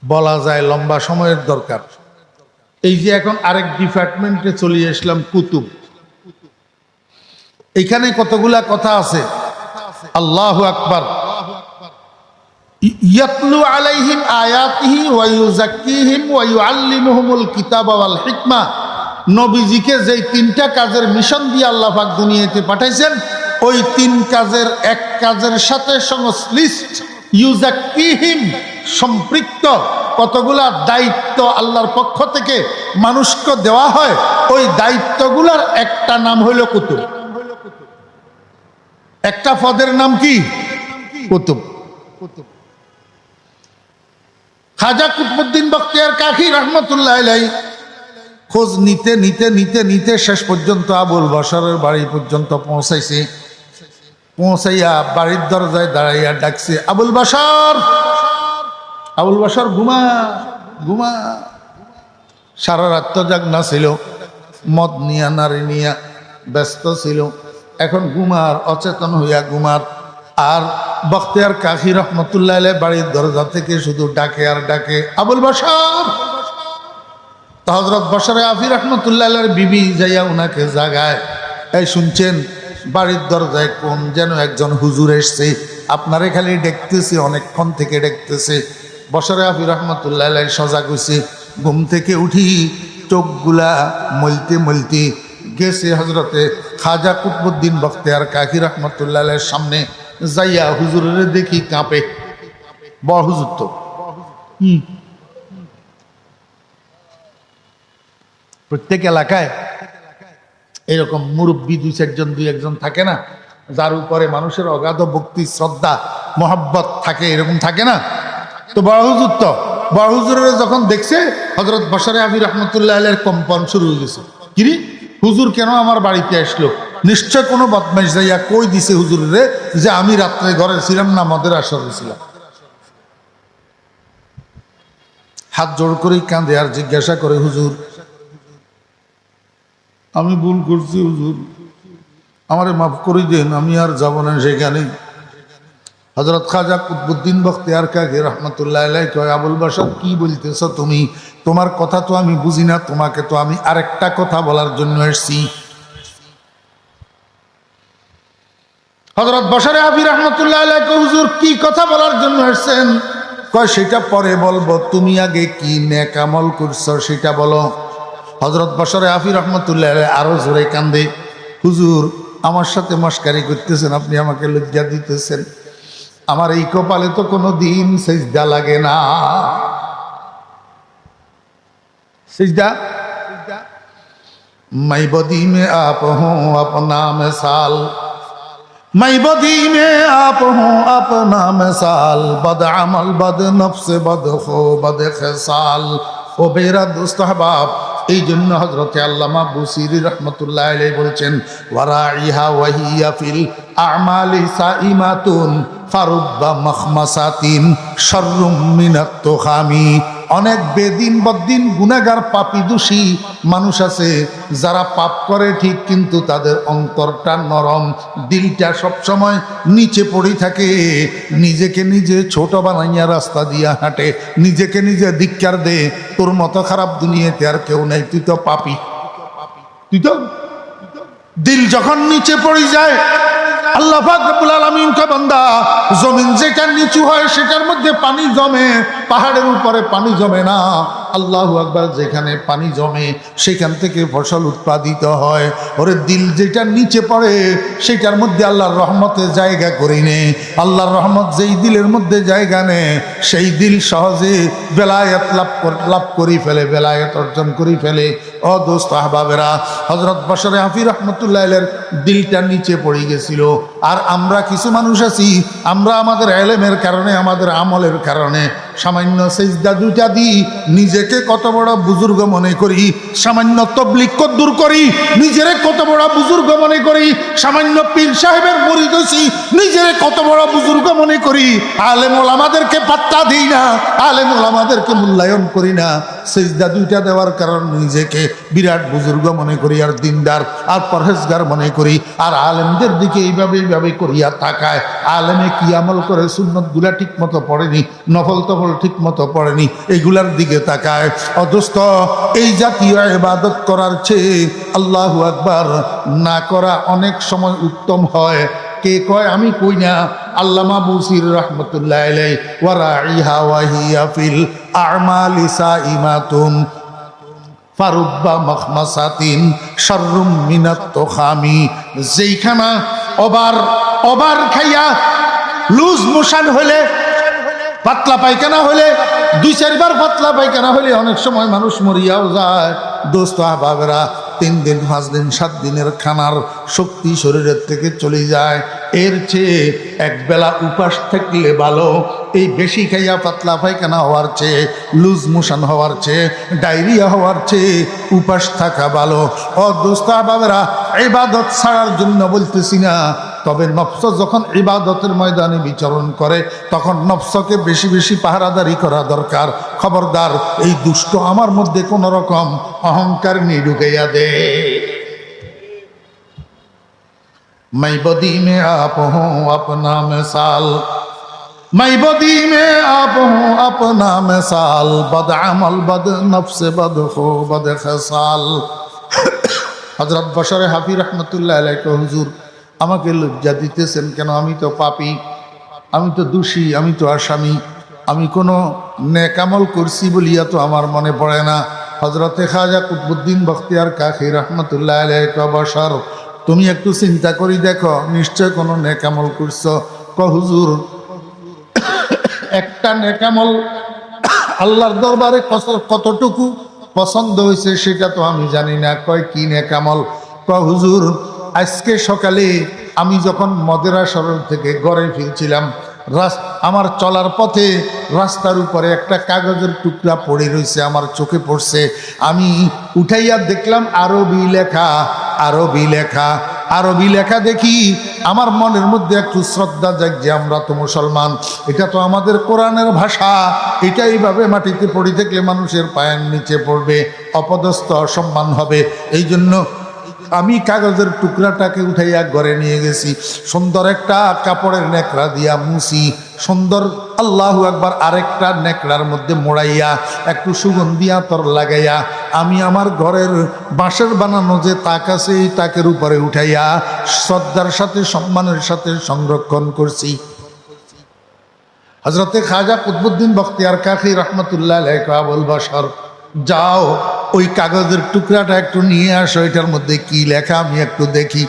বলা যায় লম্বা সময়ের দরকার। এই যে এখন আরেক ডিপার্টমেন্টে চলে আসলাম, কুতুব। এখানে কতগুলা কথা আছে। আল্লাহু আকবার। ইয়াতলু আলাইহিম আয়াতিহি ওয়া ইউযাক্কিহিম ওয়া ইউআল্লিমুহুমুল কিতাবা ওয়াল হিকমা। নবীজিকে যেই তিনটা কাজের মিশন দিয়ে আল্লাহ পাক দুনিয়াতে পাঠাইছেন, ওই তিন কাজের এক কাজের সাথে সংশ্লিষ্ট, ইউযাক্কিহিম সম্পৃক্ত কতগুলা দায়িত্ব আল্লাহর পক্ষ থেকে মানুষকে দেওয়া হয়। ওই দায়িত্বগুলার একটা নাম হইল কুতুব। একটা পদের নাম কি? কুতুব। খাজা কুতবুদ্দিন বখতিয়ার কাকি রহমতুল্লাহ আলাইহি খোঁজ নিতে নিতে নিতে নিতে শেষ পর্যন্ত আবুল বশরের বাড়ি পর্যন্ত পৌঁছাইছে। পৌঁছাইয়া বাড়ির দরজায় দাঁড়াইয়া ডাকছে, আবুল বশর, আবুল বশর, ঘুমা ঘুমা। সারা রাত তো জাগনা ছিল, মদ নিয়া নারী নিয়া ব্যস্ত ছিল, এখন ঘুমার, অচেতন হইয়া ঘুমার। আর বখতিয়ার কাকি রহমতুল্লাহ আলাইহি বাড়ির দরজা থেকে শুধু ডাকে আর ডাকে, আবুল বশর। তো হযরত বশরে হাফি রহমতুল্লাহ আলাইহির বিবি যাইয়া উনাকে জাগায়, এই শুনছেন, বাড়ির দরজায় কোন যেন একজন হুজুর এসছে, আপনারে খালি দেখতেছি, অনেকক্ষণ থেকে দেখতেছে। বশরে হাফি রহমতুল্লাহ আলাইহি সজাগ হইছে। ঘুম থেকে উঠি চোখগুলা মলতে মলতে গেছে হজরতে খাজা কুতবুদ্দিন বখতিয়ার কাকি রহমতুল্লাহ আলাইহির সামনে। যাইয়া হুজুরের দেখি কাঁপে। বড় হুজুর তো, প্রত্যেক এলাকায় এরকম মুরব্বী দুই একজন থাকে না, যার উপরে মানুষের অগাধ ভক্তি শ্রদ্ধা মহব্বত থাকে, এরকম থাকে না? তো বড় হুজুরের যখন দেখছে হযরত বশরে আবি রহমতুল্লাহ আলাইহির কম্পন শুরু হয়ে গেছে। কিরে হুজুর কেন আমার বাড়িতে আসলো? নিশ্চয় কোনো বদমাইশ যাইয়া কই দিছে হুজুরে যে আমি রাত্রে ঘরে ছিলাম না, মদের আসরে ছিলাম। হাত জোড় করেই কাঁদে আর জিজ্ঞাসা করে, হুজুর আমি ভুল করছি, হুজুর আমারে মাফ করে দেন, আমি আর যাব না সেখানে। হযরত খাজা কুতবুদ্দিন বখতিয়ার কাকি রহমতুল্লাহ আলাইহি কয়, আবুল বাশার কি বলতেছ তুমি? তোমার কথা তো আমি বুঝি না, তোমাকে তো আমি আরেকটা কথা বলার জন্য এসেছি। হযরত বশরে আবি রহমতুল্লাহ আলাইহি কয়, হুজুর কি কথা বলার জন্য এসেছেন? কয় সেটা পরে বলবো, তুমি আগে কি নেক আমল করছো সেটা বলো। হযরত বশরে আবি রহমতুল্লাহ আলাইহি আরো জোরে কান্দে, হুজুর আমার সাথে মশকারি করতেছেন, আপনি আমাকে লজ্জা দিতেছেন। আমার এই কপালে তো কোনো দিন সিজদা লাগে না। সিজদা मैं बदी में आप हूँ अपना मिसाल, मैं बदी में आप हूँ अपना मिसाल, बद अमल बद नफ्स बद खो बद खसाल। ও বেরা দোস্ত আহবাব, এই জন্য হযরতে আল্লামা বুসিরি রহমতুল্লাহ আলাইহি বলছেন, ওয়ারাইহা ওয়াহিয়া ফিল আমালি সাইমাতুন ফারুব্বা মাখমাসাতিন শাররুম মিনাত তুখামি। অনেক বেদিন বদ্দিন গুনাহগার পাপী দোষী মানুষ আছে যারা পাপ করে ঠিক, কিন্তু তাদের অন্তরটা নরম, দিলটা সবসময় নিচে পড়ে থাকে, নিজেকে নিজে ছোট বানাইয়া রাস্তা দিয়া হাঁটে, নিজেকে নিজে ধিক্কার দে, তোর মতো খারাপ দুনিয়াতে আর কেউ নেই, তুই তো পাপী। তুই তো দিল যখন নিচে পড়ে যায়, আল্লাহ পাক রব্বুল আলামিন কা বান্দা, জমিন যেটা নিচু হয় সেটার মধ্যে পানি জমে, পাহাড়ের উপরে পানি জমে না। আল্লাহু আকবার, যেখানে পানি জমে সেখান থেকে ফসল উৎপাদিত হয়। ওরে দিল যেটা নিচে পড়ে সেটার মধ্যে আল্লাহর রহমতে জায়গা করি নে। আল্লাহর রহমত যেই দিলের মধ্যে জায়গা নে, সেই দিল সহজে বেলায়েত লাভ করি ফেলে, বেলায়েত অর্জন করি ফেলে। ও দোস্ত আহবাবেরা, হযরত বশরে আফি রহমতুল্লাহ আলাইহির দিলটা নিচে পড়ে গেছিল। আর আমরা কিছু মানুষ আছি, আমরা আমাদের ইলমের কারণে, আমাদের আমলের কারণে সামান্য সিজদা দুইটা দিই, নিজেকে কত বড় বুজুর্গ মনে করি। সামান্য তাবলীগ কদ্দুর করি, নিজেরে কত বড় বুজুর্গ মনে করি। সামান্য পীর সাহেবের মুরিদ হইছি, নিজেরে কত বড় বুজুর্গ মনে করি। আলেম ওলামাদেরকে পাত্তা দিই না, আলেম ওলামাদেরকে মূল্যায়ন করি না। সিজদা দুইটা দেওয়ার কারণ নিজেকে বিরাট বুজুর্গ মনে করি, আর দিনদার আর পরহেজগার মনে করি। আর আলেমদের দিকে এইভাবে করিয়া তাকায়, আলেমে কি আমল করে, সুন্নত গুলা ঠিক মতো পড়েনি, নফল তফল ঠিক মতো পড়েনি, এইগুলার দিকে তাকায়। অদোস্ত, এই জাতীয় ইবাদত করার চেয়ে আল্লাহু আকবার না করা অনেক সময় উত্তম হয়। কে কয়? আমি কই না, আল্লামা বুসিরি রহমতুল্লাহ আলাইহি, ওয়ারাইহা ওয়াহিয়া ফিল আমালি সাইমাতুন ফারুব্বা মাখমাসাতিন শাররুম মিনাত তুখামি। যেইখানা ওভার খাইয়া লুজ মোশন হলে, পাতলা পায়খানা হলে, 2-4 বার পাতলা পায়খানা হলে অনেক সময় মানুষ মরিয়াও যায়। দোস্ত আহবাবেরা, 3 দিন 5 দিন 7 দিনের খানার শক্তি শরীরের থেকে চলে যায়। এর চেয়ে একবেলা উপাস থাকলে ভালো। এই বেশি খাইয়া পাতলা পায়খানা হওয়ার চেয়ে, লুজ মোশন হওয়ার চেয়ে, ডায়রিয়া হওয়ার চেয়ে উপাস থাকা ভালো। ও দোস্ত আহবাবেরা, ইবাদত ছাড়ার জন্য বলতেছি না, তবে নফস যখন ইবাদতের ময়দানে বিচরণ করে তখন নফসকে বেশি পাহারাদারি করা দরকার। খবরদার, এই দুষ্ট আমার মধ্যে কোন রকম অহংকার নিয়ে ঢুকাইয়া দে। मैं बदी में आप हूँ अपना मिसाल, मैं बदी में आप हूँ अपना मिसाल, बद अमल बद नफ्स बद खो बद खसाल। হযরত বশরে হাফি রহমতুল্লাহ আলাইহি, হুজুর আমাকে লজ্জা দিতেছেন কেন? আমি তো পাপী, আমি তো দোষী, আমি তো আসামি, আমি কোনো নেক আমল করছি বলিয়া তো আমার মনে পড়ে না। হযরতে খাজা কুতবুদ্দিন বখতিয়ার কাকি রহমতুল্লাহ আলাইহি, বশর তুমি একটু চিন্তা করি দেখো, নিশ্চয় কোনো নেক আমল করছো। হুজুর একটা নেক আমল আল্লাহর দরবারে কতটুকু পছন্দ হয়েছে সেটা তো আমি জানি না। কয় কি নেক আমল? হুজুর আজকে সকালে আমি যখন মদেরা সরল থেকে ঘরে ফিরছিলাম, আমার চলার পথে রাস্তার উপরে একটা কাগজের টুকরা পড়ে রয়েছে, আমার চোখে পড়ছে। আমি উঠাইয়া দেখলাম আরবি লেখা, আরবি লেখা, আরবি লেখা দেখি আমার মনের মধ্যে একটু শ্রদ্ধা জাগছে, আমরা তো মুসলমান, এটা তো আমাদের কোরআনের ভাষা, এটা এইভাবে মাটিতে পড়ে থাকলে মানুষের পায়ের নিচে পড়বে, অপদস্থ অসম্মান হবে। এই জন্য আমি কাগজের টুকরাটাকে উঠাইয়া ঘরে নিয়ে গেছি, সুন্দর একটা কাপড়ের নেকড়া দিয়া মুছি, সুন্দর আল্লাহু আকবার আরেকটা নেকড়ার মধ্যে মোড়াইয়া একটু সুগন্ধি আতর লাগাইয়া আমি আমার ঘরের বাঁশের বানানো যে তাক আছে এই তাকের উপরে উঠাইয়া শ্রদ্ধার সাথে সম্মানের সাথে সংরক্ষণ করছি। হযরতে খাজা কুতুবউদ্দিন বখতিয়ার কাকি রহমতুল্লাহ আলাইহি আবুল বাশর, যাও ওই কাগজের টুকরাটা একটু নিয়ে আসো, এটার মধ্যে কি লেখা আমি একটু দেখি।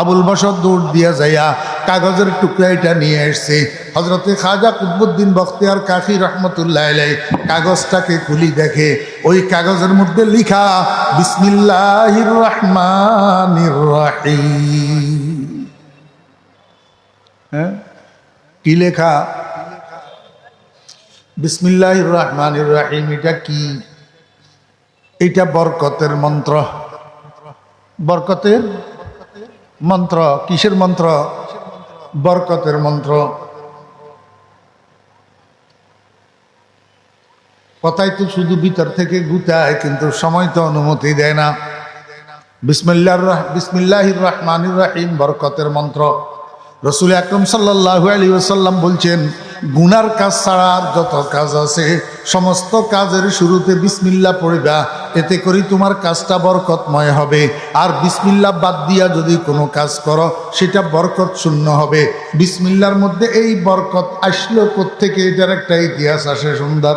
আবুল বাশর দৌড় দিয়া যাইয়া কাগজের টুকরা এটা নিয়ে এসছে। হযরতে খাজা কুতুবউদ্দিন বখতিয়ার কাকি রহমতুল্লাহ আলাইহি কাগজটাকে খুলি দেখে ওই কাগজের মধ্যে লেখা বিসমিল্লাহির রহমানির রহিম। হ্যাঁ, কি লেখা? বিসমিল্লাহির রহমানির রহিম। এটা কি? এটা বরকতের মন্ত্র। বরকতের মন্ত্র। কিসের মন্ত্র? বরকতের মন্ত্র। কথাই তো শুধু ভিতর থেকে গুতায়, কিন্তু সময় তো অনুমতি দেয় না। বিসমিল্লাহির রহমানির রহিম বরকতের মন্ত্র। রাসূল আকরাম সাল্লাল্লাহু আলাইহি ওয়াসাল্লাম বলছেন, গুনার কাজ ছাড়া আর যত কাজ আছে সমস্ত কাজের শুরুতে বিসমিল্লাহ পড়িবা, এতে করে তোমার কাজটা বরকতময় হবে। আর বিসমিল্লাহ বাদ দিয়া যদি কোনো কাজ করো সেটা বরকত শূন্য হবে। বিসমিল্লাহর মধ্যে এই বরকত আসলো কোত্থেকে, এটার একটা ইতিহাস আসে সুন্দর,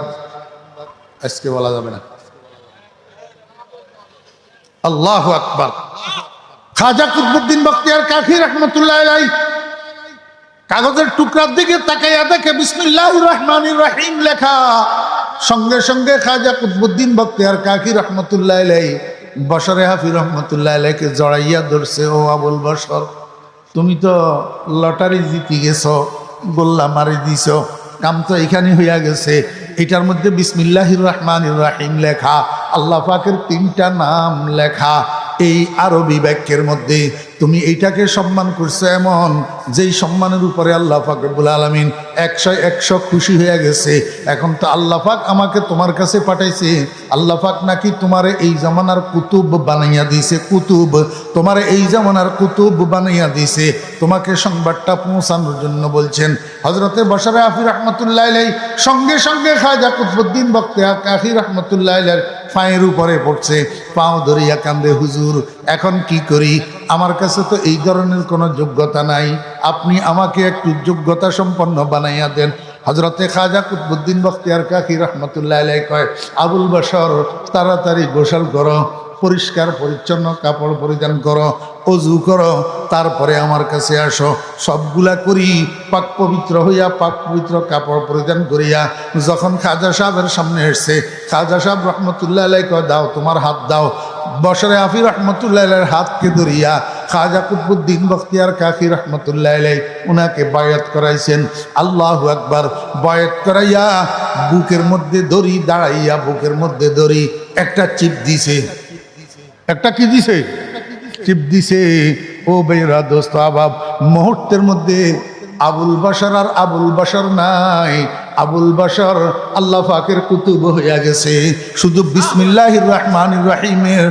আজকে বলা যাবে না। আল্লাহু আকবার। খাজা কুতুবউদ্দিন বখতিয়ার কাকি রহমতুল্লাহ আলাইহি কাগজের টুকরার দিকে তাকাইয়া দেখে বিসমিল্লাহির রহমানির রহিম লেখা। সঙ্গে সঙ্গে খাজা কুতুবউদ্দিন বখতিয়ার কাকি রহমতুল্লাহ আলাইহি বশরে হাফি রহমতুল্লাহ আলাইহিকে জড়াইয়া ধরছে, ও আবুল বশর, তুমি তো লটারি জিতে গেছো, গোল্লা মারি দিছ, কাম তো এখানে হইয়া গেছে। এটার মধ্যে বিসমিল্লাহির রহমানির রহিম লেখা, আল্লাহ পাকের 3টা নাম লেখা। এই আরবি বাক্যের মধ্যে তুমি এইটাকে সম্মান করছো এমন যেই সম্মানের উপরে আল্লাহ পাক রব্বুল আলামিন 100 খুশি হয়ে গেছে। এখন তো আল্লাহ পাক আমাকে তোমার কাছে পাঠাইছে, আল্লাহ পাক নাকি তোমারে এই জামানার কুতুব বানাইয়া দিয়েছে, কুতুব তোমারে এই জামানার কুতুব বানাইয়া দিয়েছে, তোমাকে সংবাদটা পৌঁছানোর জন্য বলছেন। হযরতে বশরে হাফি রহমতুল্লাহ আলাইহি সঙ্গে সঙ্গে খাজা কুতুবউদ্দিন বখতিয়ার কাকি রহমতুল্লাহ আলাইহির পায়ের উপরে পড়ছে, পাও ধরিয়া কান্দে, হুজুর এখন কি করি, আমার কাছে তো এই ধরনের কোনো যোগ্যতা নাই, আপনি আমাকে একটু যোগ্যতা সম্পন্ন বানাইয়া দেন। হযরতে খাজা কুতুবউদ্দিন বখতিয়ার কাকি রহমতুল্লাহ আলাইহি কয়, আবুল বশর তাড়াতাড়ি গোসল করো, পরিষ্কার পরিচ্ছন্ন কাপড় পরিধান করো, অজু করো, তারপরে আমার কাছে আসো। সবগুলা করি পাক পবিত্র হইয়া পাক পবিত্র কাপড় পরিধান করিয়া যখন খাজা সাহেবের সামনে এসছে, খাজা সাহেব রহমতুল্লাহ আলাইহি কয়, দাও তোমার হাত দাও। বশরে হাফি রহমতুল্লাহ আলাইহির হাতকে ধরিয়া খাজা কুতুবউদ্দিন বখতিয়ার কাকি রহমতুল্লাহ আলাইহি উনাকে বায়াত করাইছেন। আল্লাহু আকবার। বায়াত করাইয়া বুকের মধ্যে ধরি দাঁড়াইয়া বুকের মধ্যে ধরি একটা চিপ দিছে। একটা কি দিছে? চিপ দিছে। ও বেরা দোস্ত আবাব, মুহূর্তের মধ্যে আবুল বশর আর আবুল বশর নাই, আবুল বশর আল্লাহ পাকের কুতুব হইয়া গেছে। শুধু বিসমিল্লাহির রহমানির রহিমের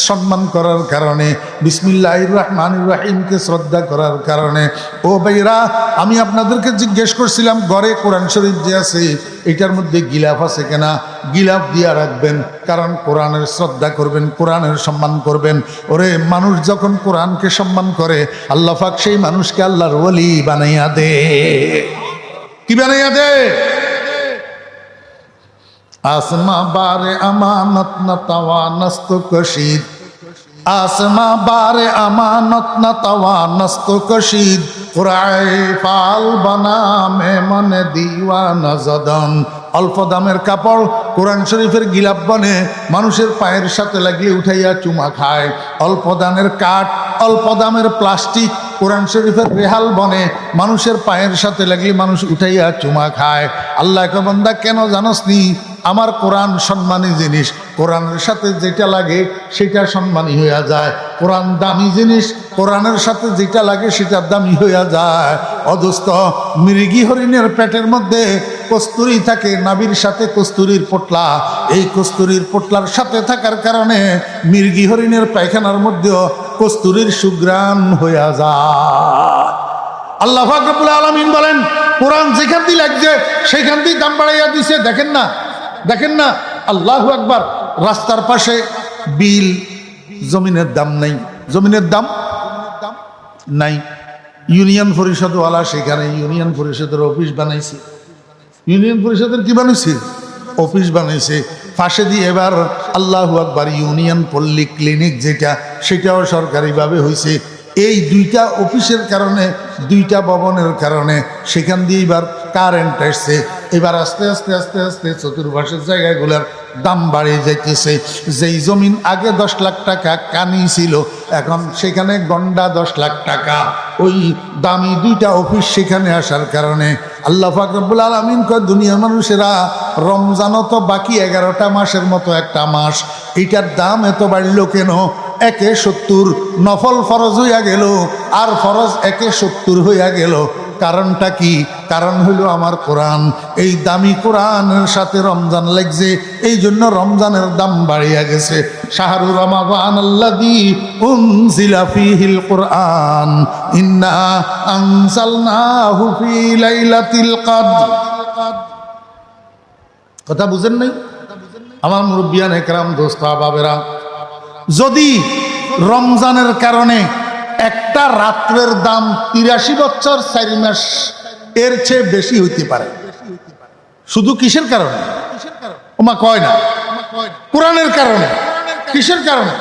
সম্মান করার কারণে, বিসমিল্লাহির রহমানির রহিমকে শ্রদ্ধা করার কারণে। ও ভাইরা, আমি আপনাদেরকে জিজ্ঞেস করছিলাম ঘরে কোরআন শরীফ যে আছে এটার মধ্যে গিলাফ আছে কিনা? গিলাফ দিয়া রাখবেন, কারণ কোরআনের শ্রদ্ধা করবেন, কোরআনের সম্মান করবেন। ওরে মানুষ যখন কোরআনকে সম্মান করে আল্লাহ পাক সেই মানুষকে আল্লাহর ওলি বানাইয়া দে। কি বানাইয়া দে? आसमां बारे अमानत न तवानस्त कशीद, आसमां बारे अमानत न तवानस्त कशीद, कुराए फाल बना में मन दीवाना जदन, অল্প দামের কাপড় কোরআন শরীফের গিলাপ বনে মানুষের পায়ের সাথে লাগিয়ে উঠাইয়া চুমা খায়। অল্প দামের কাঠ, অল্প দামের প্লাস্টিক কোরআন শরীফের রেহাল বনে মানুষের পায়ের সাথে লাগিয়ে মানুষ উঠাইয়া চুমা খায়। আল্লাহ কে বান্দা কেন জানোস নি? আমার কোরআন সম্মানী জিনিস, কোরআনের সাথে যেটা লাগে সেটা সম্মানী হইয়া যায়। কোরআন দামি জিনিস, কোরআনের সাথে যেটা লাগে সেটা দামি হইয়া যায়। অদোস্ত মৃগী হরিণের পেটের মধ্যে কস্তুরী থাকে, নাভির সাথে কস্তুরীর পোটলা। এই কস্তুরীর পোটলার সাথে থাকার কারণে মৃগী হরিণের পায়খানার মধ্যেও কস্তুরীর সুঘ্রাণ হইয়া যায়। আল্লাহ পাক রব্বুল আলামিন বলেন, কোরআন যেখান দিয়ে লাগছে সেখান দিয়ে দাম বাড়াইয়া দিছে। দেখেন না, দেখেন না, আল্লাহু আকবার। রাস্তার পাশে বিল, জমিনের দাম নাই, জমিনের দাম নাই। ইউনিয়ন পরিষদওয়ালা সেখানে ইউনিয়ন পরিষদের অফিস বানাইছে। ইউনিয়ন পরিষদের কি বানাইছে? অফিস বানাইছে। পাশে দিয়ে এবার আল্লাহু আকবার ইউনিয়ন পল্লী ক্লিনিক যেটা, সেটাও সরকারিভাবে হয়েছে। এই দুইটা অফিসের কারণে, দুইটা ভবনের কারণে সেখান দিয়ে এবার কারেন্ট আসছে। এবার আস্তে আস্তে আস্তে আস্তে চতুর্পাশের জায়গাগুলোর দাম বাড়িয়ে যাইতেছে। যেই জমিন আগে 10 লাখ টাকা কানি ছিল, এখন সেখানে গন্ডা 10 লাখ টাকা। ওই দামি দুইটা অফিস সেখানে আসার কারণে আল্লাহ পাক রব্বুল আলামিন কয়, দুনিয়ার মানুষেরা, রমজানও তো বাকি 11টা মাসের মতো একটা মাস, এইটার দাম এত বাড়লো কেন? একে 70 নফল ফরজ হইয়া গেল, আর ফরজ একে 70 হইয়া গেল। কারণটা কি? কারণ হইল আমার কোরআন। এই দামি কোরআনের সাথে রমজান লাগছে, এই জন্য রমজানের দাম বাড়িয়া গেছে। শাহরু রমাদান আল্লাযী উনজিলা ফীহিল কুরআন ইন্না আনজালনাহু ফী লাইলাতিল কদর। কথা বুঝেন নাই? আমার মুরব্বিয়ান একরাম, দোস্ত বাবেরা, যদি রমজানের কারণে একটা রাত্রের দাম 83 বছর 4 মাস এর চেয়ে বেশি হইতে পারে, শুধু কিসের কারণে? ওমা কয় না, কোরআনের কারণে। কিসের কারণে?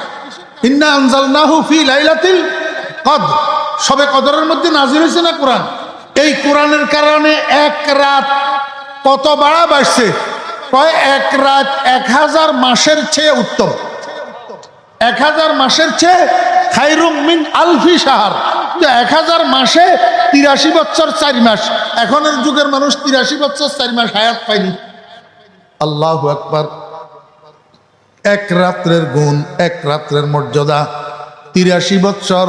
ইন্না আনজালনাহু ফী লাইলাতিল কদর, শবে কদরের মধ্যে নাযিল হয়েছে না কোরআন। এই কোরআনের কারণে এক রাত কত বাড়া বাড়ছে? কয় এক রাত 1000 মাসের চেয়ে উত্তম। 1000 মাসের চেয়ে খায়রুম মিন আলফি শাহর। 1000 মাসে 83 বছর 4 মাস। এখনের যুগের মানুষ 83 বছর 4 মাস হায়াত পায়নি। আল্লাহু আকবার। এক রাত্রের গুণ, এক রাত্রের মর্যাদা 83 বছর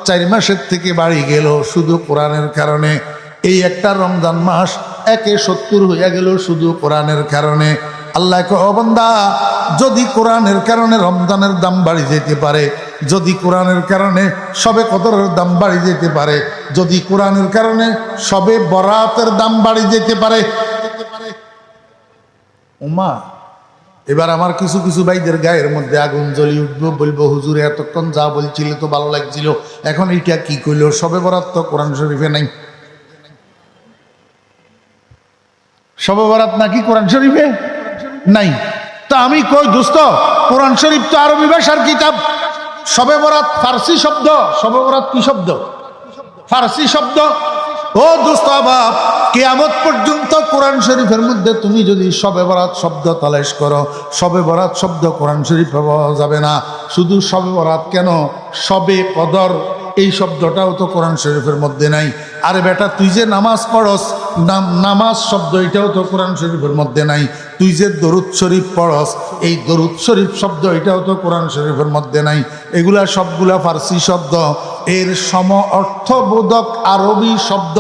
4 মাসের থেকে বাড়ি গেল শুধু কোরআনের কারণে। এই একটা রমজান মাস একে 70 হইয়া গেল শুধু কোরআনের কারণে। আল্লাহ কে, ও বান্দা, যদি কোরআনের কারণে রমজানের দাম বাড়ি যেতে পারে, যদি কোরআনের কারণে শবে কদরের দাম বাড়ি যেতে পারে, যদি কোরআনের কারণে শবে বরাতের দাম বাড়ি যেতে পারে, ওমা এবার আমার কিছু কিছু ভাইদের গায়ের মধ্যে আগুন জ্বলি উঠবো, বলবো হুজুর এতক্ষণ যা বলছিল তো ভালো লাগছিল, এখন এইটা কি কইল? শবে বরাত তো কোরআন শরীফে নাই। শবে বরাত নাকি কোরআন শরীফে নাই? তা আমি কই দোস্ত, কোরআন শরীফ তো আরবি ভাষার কিতাব। শবে বরাত ফার্সি শব্দ। শবে বরাত কি শব্দ? ফার্সি শব্দ। ও দোস্ত বাপ, কিয়ামত পর্যন্ত কোরআন শরীফের মধ্যে তুমি যদি শবে বরাত শব্দ তালাশ করো, শবে বরাত শব্দ কোরআন শরীফে পাওয়া যাবে না। শুধু শবে বরাত কেন, শবে কদর এই শব্দটাও তো কোরআন শরীফের মধ্যে নাই। আরে বেটা, তুই যে নামাজ পড়স, নামাজ শব্দ এটাও তো কোরআন শরীফের মধ্যে নাই। তুই যে দরুদ শরীফ পড়স, এই দরুদ শরীফ শব্দ এটাও তো কোরআন শরীফের মধ্যে নাই। এগুলা সবগুলা ফার্সি শব্দ। এর সম অর্থবোধক আরবি শব্দ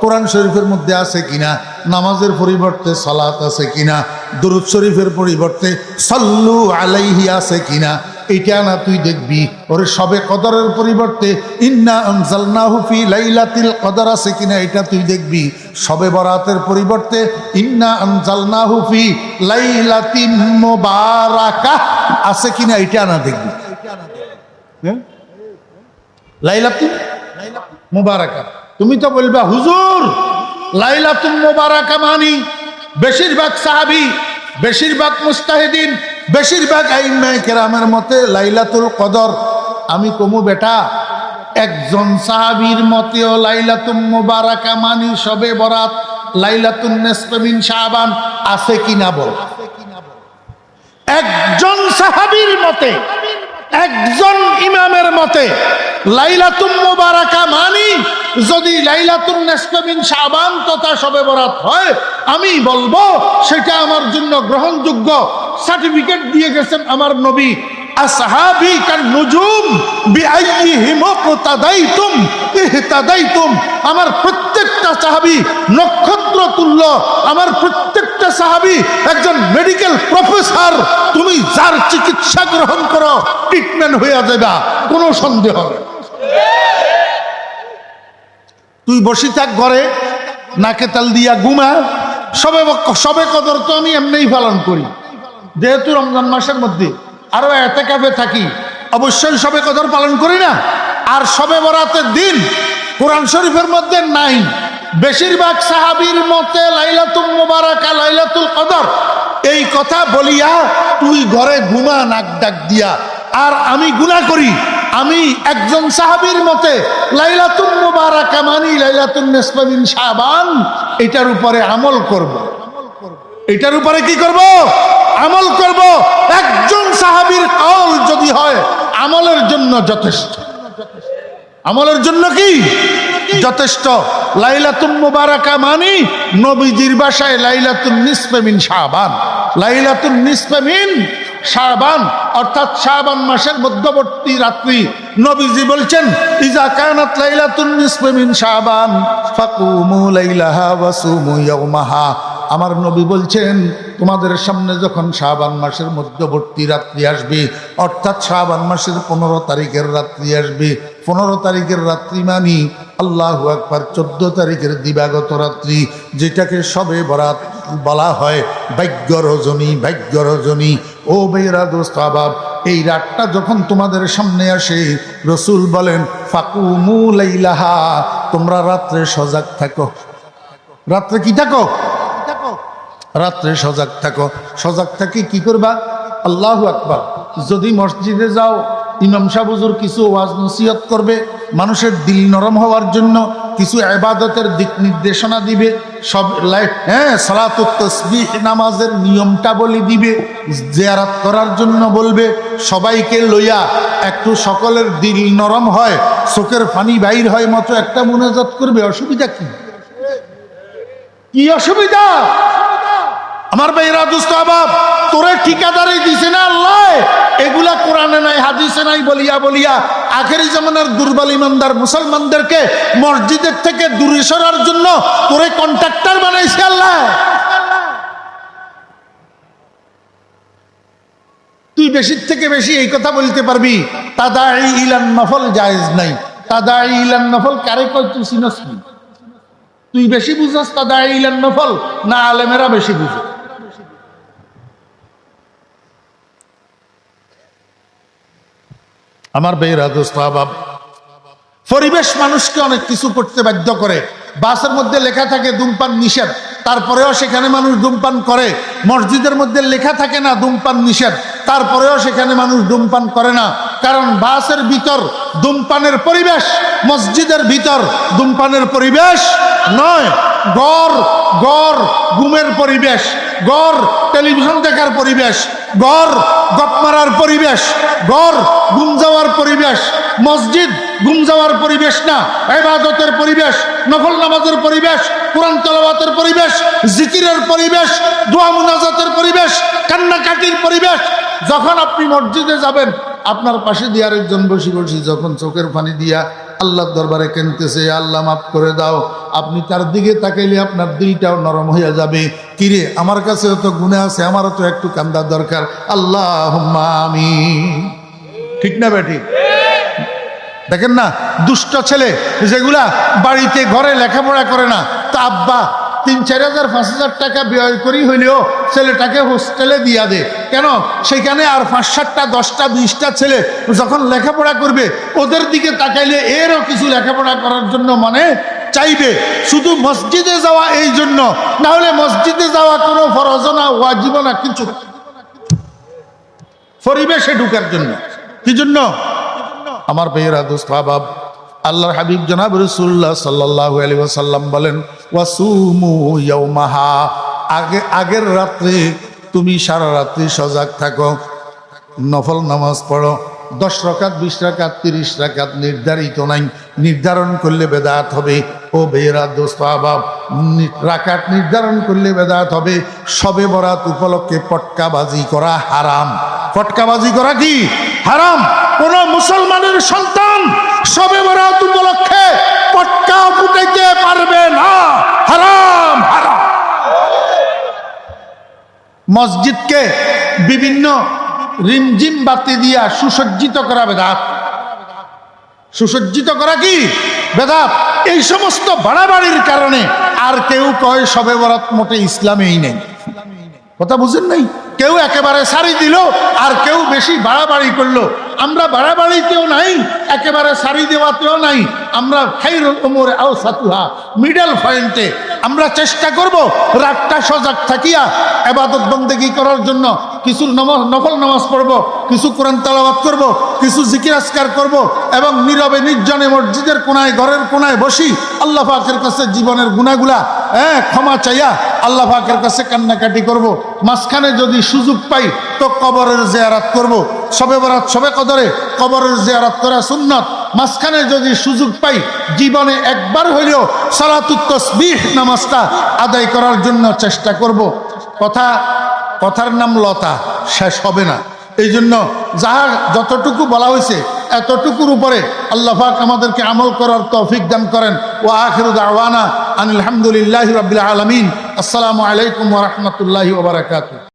কোরআন শরীফের মধ্যে আছে কিনা? নামাজের পরিবর্তে সালাত আছে কিনা? দরুদ শরীফের পরিবর্তে সাল্লু আলাইহি আছে কিনা? এটা না তুই দেখবি। ওরে শবে কদরের পরিবর্তে ইন্না আনজালনাহু ফী লাইলাতিল কদর আছে কিনা এটা তুই দেখবি। শবে বরাতের পরিবর্তে ইন্না আনজালনাহু ফী লাইলাতিন মুবারাকাহ আছে কিনা এটা না দেখবি। লাইলাতুল মুবারাকা। তুমি তো বলবা হুজুর লাইলাতুল মুবারাকা মানি বেশিরভাগ সাহাবী, বেশিরভাগ মুস্তাহিদিন, বেশিরভাগ আইম্মায়ে কেরামের মতে লাইলাতুল কদর। আমি কমু বেটা, একজন সাহাবীর মতেও লাইলাতুল মুবারাকা মানি শবে বরাত, লাইলাতুন নিসফে মিন শাবান আছে কিনা বল। একজন সাহাবীর মতে, একজন ইমামের মতে লাইলাতুল মুবারাকা মানি যদি লাইলাতুন নিসফে মিন শাবান তথা শবে বরাত হয়, আমি বলবো সেটা আমার জন্য গ্রহণযোগ্য। সার্টিফিকেট দিয়ে গেছেন আমার নবী, আসহাবি কান নুজুম বিআইয়িহিম ইক্তাদাইতুম ইহতাদাইতুম। আমার প্রত্যেকটা সাহাবী নক্ষত্র তুল্য, আমার প্রত্যেকটা সাহাবী একজন মেডিকেল প্রফেসর। তুমি যার চিকিৎসা গ্রহণ করো ট্রিটমেন্ট হয়ে যাবে, কোনো সন্দেহ নেই। তুই বসে থাক ঘরে, নাকে তাল দিয়া ঘুমা। সবে কদর তো আমি এমনিই পালন করি, যেহেতু রমজান মাসের মধ্যে আরো এতেকাফে থাকি, অবশ্যই সবে কদর পালন করি না। আর শবে বরাতের দিন কোরআন শরীফের মধ্যে নাই। বেশিরভাগ সাহাবীর মতে লাইলাতুল মুবারাকা লাইলাতুল কদর, এই কথা বলিয়া তুই ঘরে ঘুমা নাক ডাক দিয়া। আর আমি গুনাহ করি, আমি একজন সাহাবীর মতে লাইলাতুল মুবারাকা মানি লাইলাতুন নিসফে মিন শাবান, এটার উপরে আমল করব। এটার উপরে কি করব? আমল করব। একজন সাহাবীর কওল যদি হয় আমলের জন্য যথেষ্ট। আমলের জন্য কি যথেষ্ট? লাইলাতুল মুবারাকা মানি নবীজির ভাষায় লাইলাতুন নিসফে মিন শাবান। লাইলাতুন নিসফে মিন শাবান অর্থাৎ শাবান মাসের মধ্যবর্তী রাত্রি। নবীজি বলছেন ইজা কানাত লাইলাতুন নিসফে মিন শাবান ফাকুমু লাইলাহা ওয়া সুমু ইয়াওমাহা। আমার নবী বলছেন তোমাদের সামনে যখন শাবান মাসের মধ্যবর্তী রাত্রি আসবে, অর্থাৎ শাবান মাসের 15 তারিখের রাত্রি আসবে। 15 তারিখের রাত্রি মানি আল্লাহু আকবার 14 তারিখের দিবাগত রাত্রি, যেটাকে শবে বরাত বলা হয়। ভাগ্য রজনী, ভাগ্য রজনী। ও বেরা দোস্ত আবাব, এই রাতটা যখন তোমাদের সামনে আসে, রসুল বলেন ফাকুমু লাইলাহা, তোমরা রাত্রে সজাগ থাকো। রাত্রে কি থাকো? রাত্রে সজাগ থাকো। সজাগ থাকি কি করবা? আল্লাহু আকবার। যদি মসজিদে যাও, ইমাম সাহেব হুজুর কিছু ওয়াজ নসিহত করবে, মানুষের দিল নরম হওয়ার জন্য কিছু ইবাদতের দিক নির্দেশনা দিবে, সব সালাতুত তাসবিহ নামাজের নিয়মটা বলে দিবে, জিয়ারত করার জন্য বলবে। সবাইকে লইয়া একটু সকলের দিল নরম হয়, চোখের পানি বাইর হয় মতো একটা মুনাজাত করবে। অসুবিধা কি? কি অসুবিধা? আমার ভাইরা দোস্ত আবাব, তোরে ঠিকাদারি দিছে না আল্লাহ, এগুলা কোরআনে নাই হাদিসে নাই বলিয়া বলিয়া আখেরি জামানার দুর্বল ইমানদার মুসলমানদেরকে মসজিদের থেকে দূরে সরার জন্য তোরে কন্ট্রাক্টর বানাইছে আল্লাহ। তুই বেশি থেকে বেশি এই কথা বলতে পারবি তাদাই ইলান নফল জায়েজ নাই। তাদাই ইলান নফল কারে কয় তুই চিনস কি? তুই বেশি বুঝস তাদাই ইলান নফল না আলেমেরা বেশি বুঝে? আমার ভাইরা দোস্ত আবাব, পরিবেশ মানুষকে অনেক কিছু করতে বাধ্য করে। বাসের মধ্যে লেখা থাকে ধূমপান নিষেধ, তারপরেও সেখানে মানুষ ধূমপান করে। মসজিদের মধ্যে লেখা থাকে না ধূমপান নিষেধ, তারপরেও সেখানে মানুষ ধূমপান করে না। কারণ বাসের ভিতর ধূমপানের পরিবেশ, মসজিদের ভিতর ধূমপানের পরিবেশ নয়। গড় গড় ঘুমের পরিবেশ, গড় টেলিভিশন দেখার পরিবেশ, গড় গপ মারার পরিবেশ, গড় ঘুম যাওয়ার পরিবেশ। মসজিদ ঘুম যাওয়ার পরিবেশ না, ইবাদতের পরিবেশ, নফল নামাজের পরিবেশ, কোরআন তেলাওয়াতের পরিবেশ, জিকিরের পরিবেশ, দোয়া মুনাজাতের পরিবেশ, কান্নাকাটির পরিবেশ। যখন আপনি মসজিদে যাবেন, আপনার পাশে দিয়ে আরেকজন বসে বসে যখন চোখের পানি দিয়া আল্লাহর দরবারে কেনতেছে, আল্লাহ মাফ করে দাও, আপনি তার দিকে তাকাইলে আপনার দিলটাও নরম হয়ে যাবে। কিরে, আমার কাছেও তো গুনাহ আছে, আমারও তো একটু কান্দা দরকার। আল্লাহুম্মা আমিন। ঠিক না বেটি? দেখেন না, দুষ্ট ছেলে যেগুলা বাড়িতে ঘরে লেখাপড়া করে না, তা আব্বা 3-4 হাজার 5,000 টাকা ব্যয় করি হইলেও ছেলেটাকে হোস্টেলে দিয়া দে। কেন? সেখানে আর 5-7টা 10টা 20টা ছেলে যখন লেখাপড়া করবে, ওদের দিকে তাকাইলে এরও কিছু লেখাপড়া করার জন্য মানে চাইবে। শুধু মসজিদে যাওয়া এই জন্য, না হলে মসজিদে যাওয়া কোনো ফরজ না, ওয়াজিব না, কিছু পরিবেশে ঢুকার জন্য। কি জন্য? আমার ভাইয়েরা দোস্ত আবাব, আল্লাহর হাবিব জনাব রাসূলুল্লাহ সাল্লাল্লাহু আলাইহি ওয়াসাল্লাম বলেন, ওয়াসুমু ইয়াওমাহা, আগের রাত্রে তুমি সারা রাত্রি সজাগ থাকো, নফল নামাজ পড়ো। 10 রাকাত, 20 রাকাত, 30 রাকাত নির্ধারিত নাই, নির্ধারণ করলে বেদাত হবে। ও বেরা দোস্ত আহবাব, রাকাত নির্ধারণ করলে বেদাত হবে। শবে বরাত উপলক্ষে পটকাবাজি করা হারাম। পটকাবাজি করা কি হারাম? কোন মুসলমানের সন্তান শবে বরাত উপলক্ষে পটকা ফুটাইতে পারবে না, হারাম হারাম। মসজিদকে বিভিন্ন রিমঝিম বাতি দিয়া সুসজ্জিত করা বেদাত। সুসজ্জিত করা কি বেদাত? এই সমস্ত বাড়াবাড়ির কারণে আর কেউ কয় শবে বরাত মোটে ইসলামেই নেই। কথা বুঝেন নাই? কেউ একেবারে সারি দিল, আর কেউ বেশি বাড়াবাড়ি করলো। আমরা বাড়াবাড়িতেও নাই, একেবারে সারি দেওয়াতেও নাই। আমরা খাইরুল উমুরে আওসাতুহা, মিডল পয়েন্টে আমরা চেষ্টা করব রাতটা সজাগ থাকিয়া ইবাদত বন্দেগী করার জন্য। কিছু নফল নামাজ পড়ব, কিছু কোরআন তেলাওয়াত করব, কিছু জিকির আজকার করব, এবং নীরবে নির্জনে মসজিদের কোনায়, ঘরের কোনায় বসি আল্লাহ পাকের কাছে জীবনের গুনাহগুলা ক্ষমা চাইয়া আল্লাহ পাকের কাছে কান্নাকাটি করব। মাঝখানে যদি সুযোগ পাই তো কবরের জিয়ারত করব। শবে বরাত, শবে কদরে কবরের জিয়ারত করা সুন্নাত। মাঝখানে যদি সুযোগ পাই জীবনে একবার হইলেও সালাতুত তাসবিহ নামাজটা আদায় করার জন্য চেষ্টা করব। কথার নাম লতা, শেষ হবে না। এই জন্য যাহা যতটুকু বলা হয়েছে এতটুকুর উপরে আল্লাহ পাক আমাদেরকে আমল করার তৌফিক দান করেন। ওয়া আখিরু দাওয়ানা আনিল হামদুলিল্লাহি রাব্বিল আলামিন। আসসালামু আলাইকুম ওয়া রাহমাতুল্লাহি ওয়া বারাকাতুহু।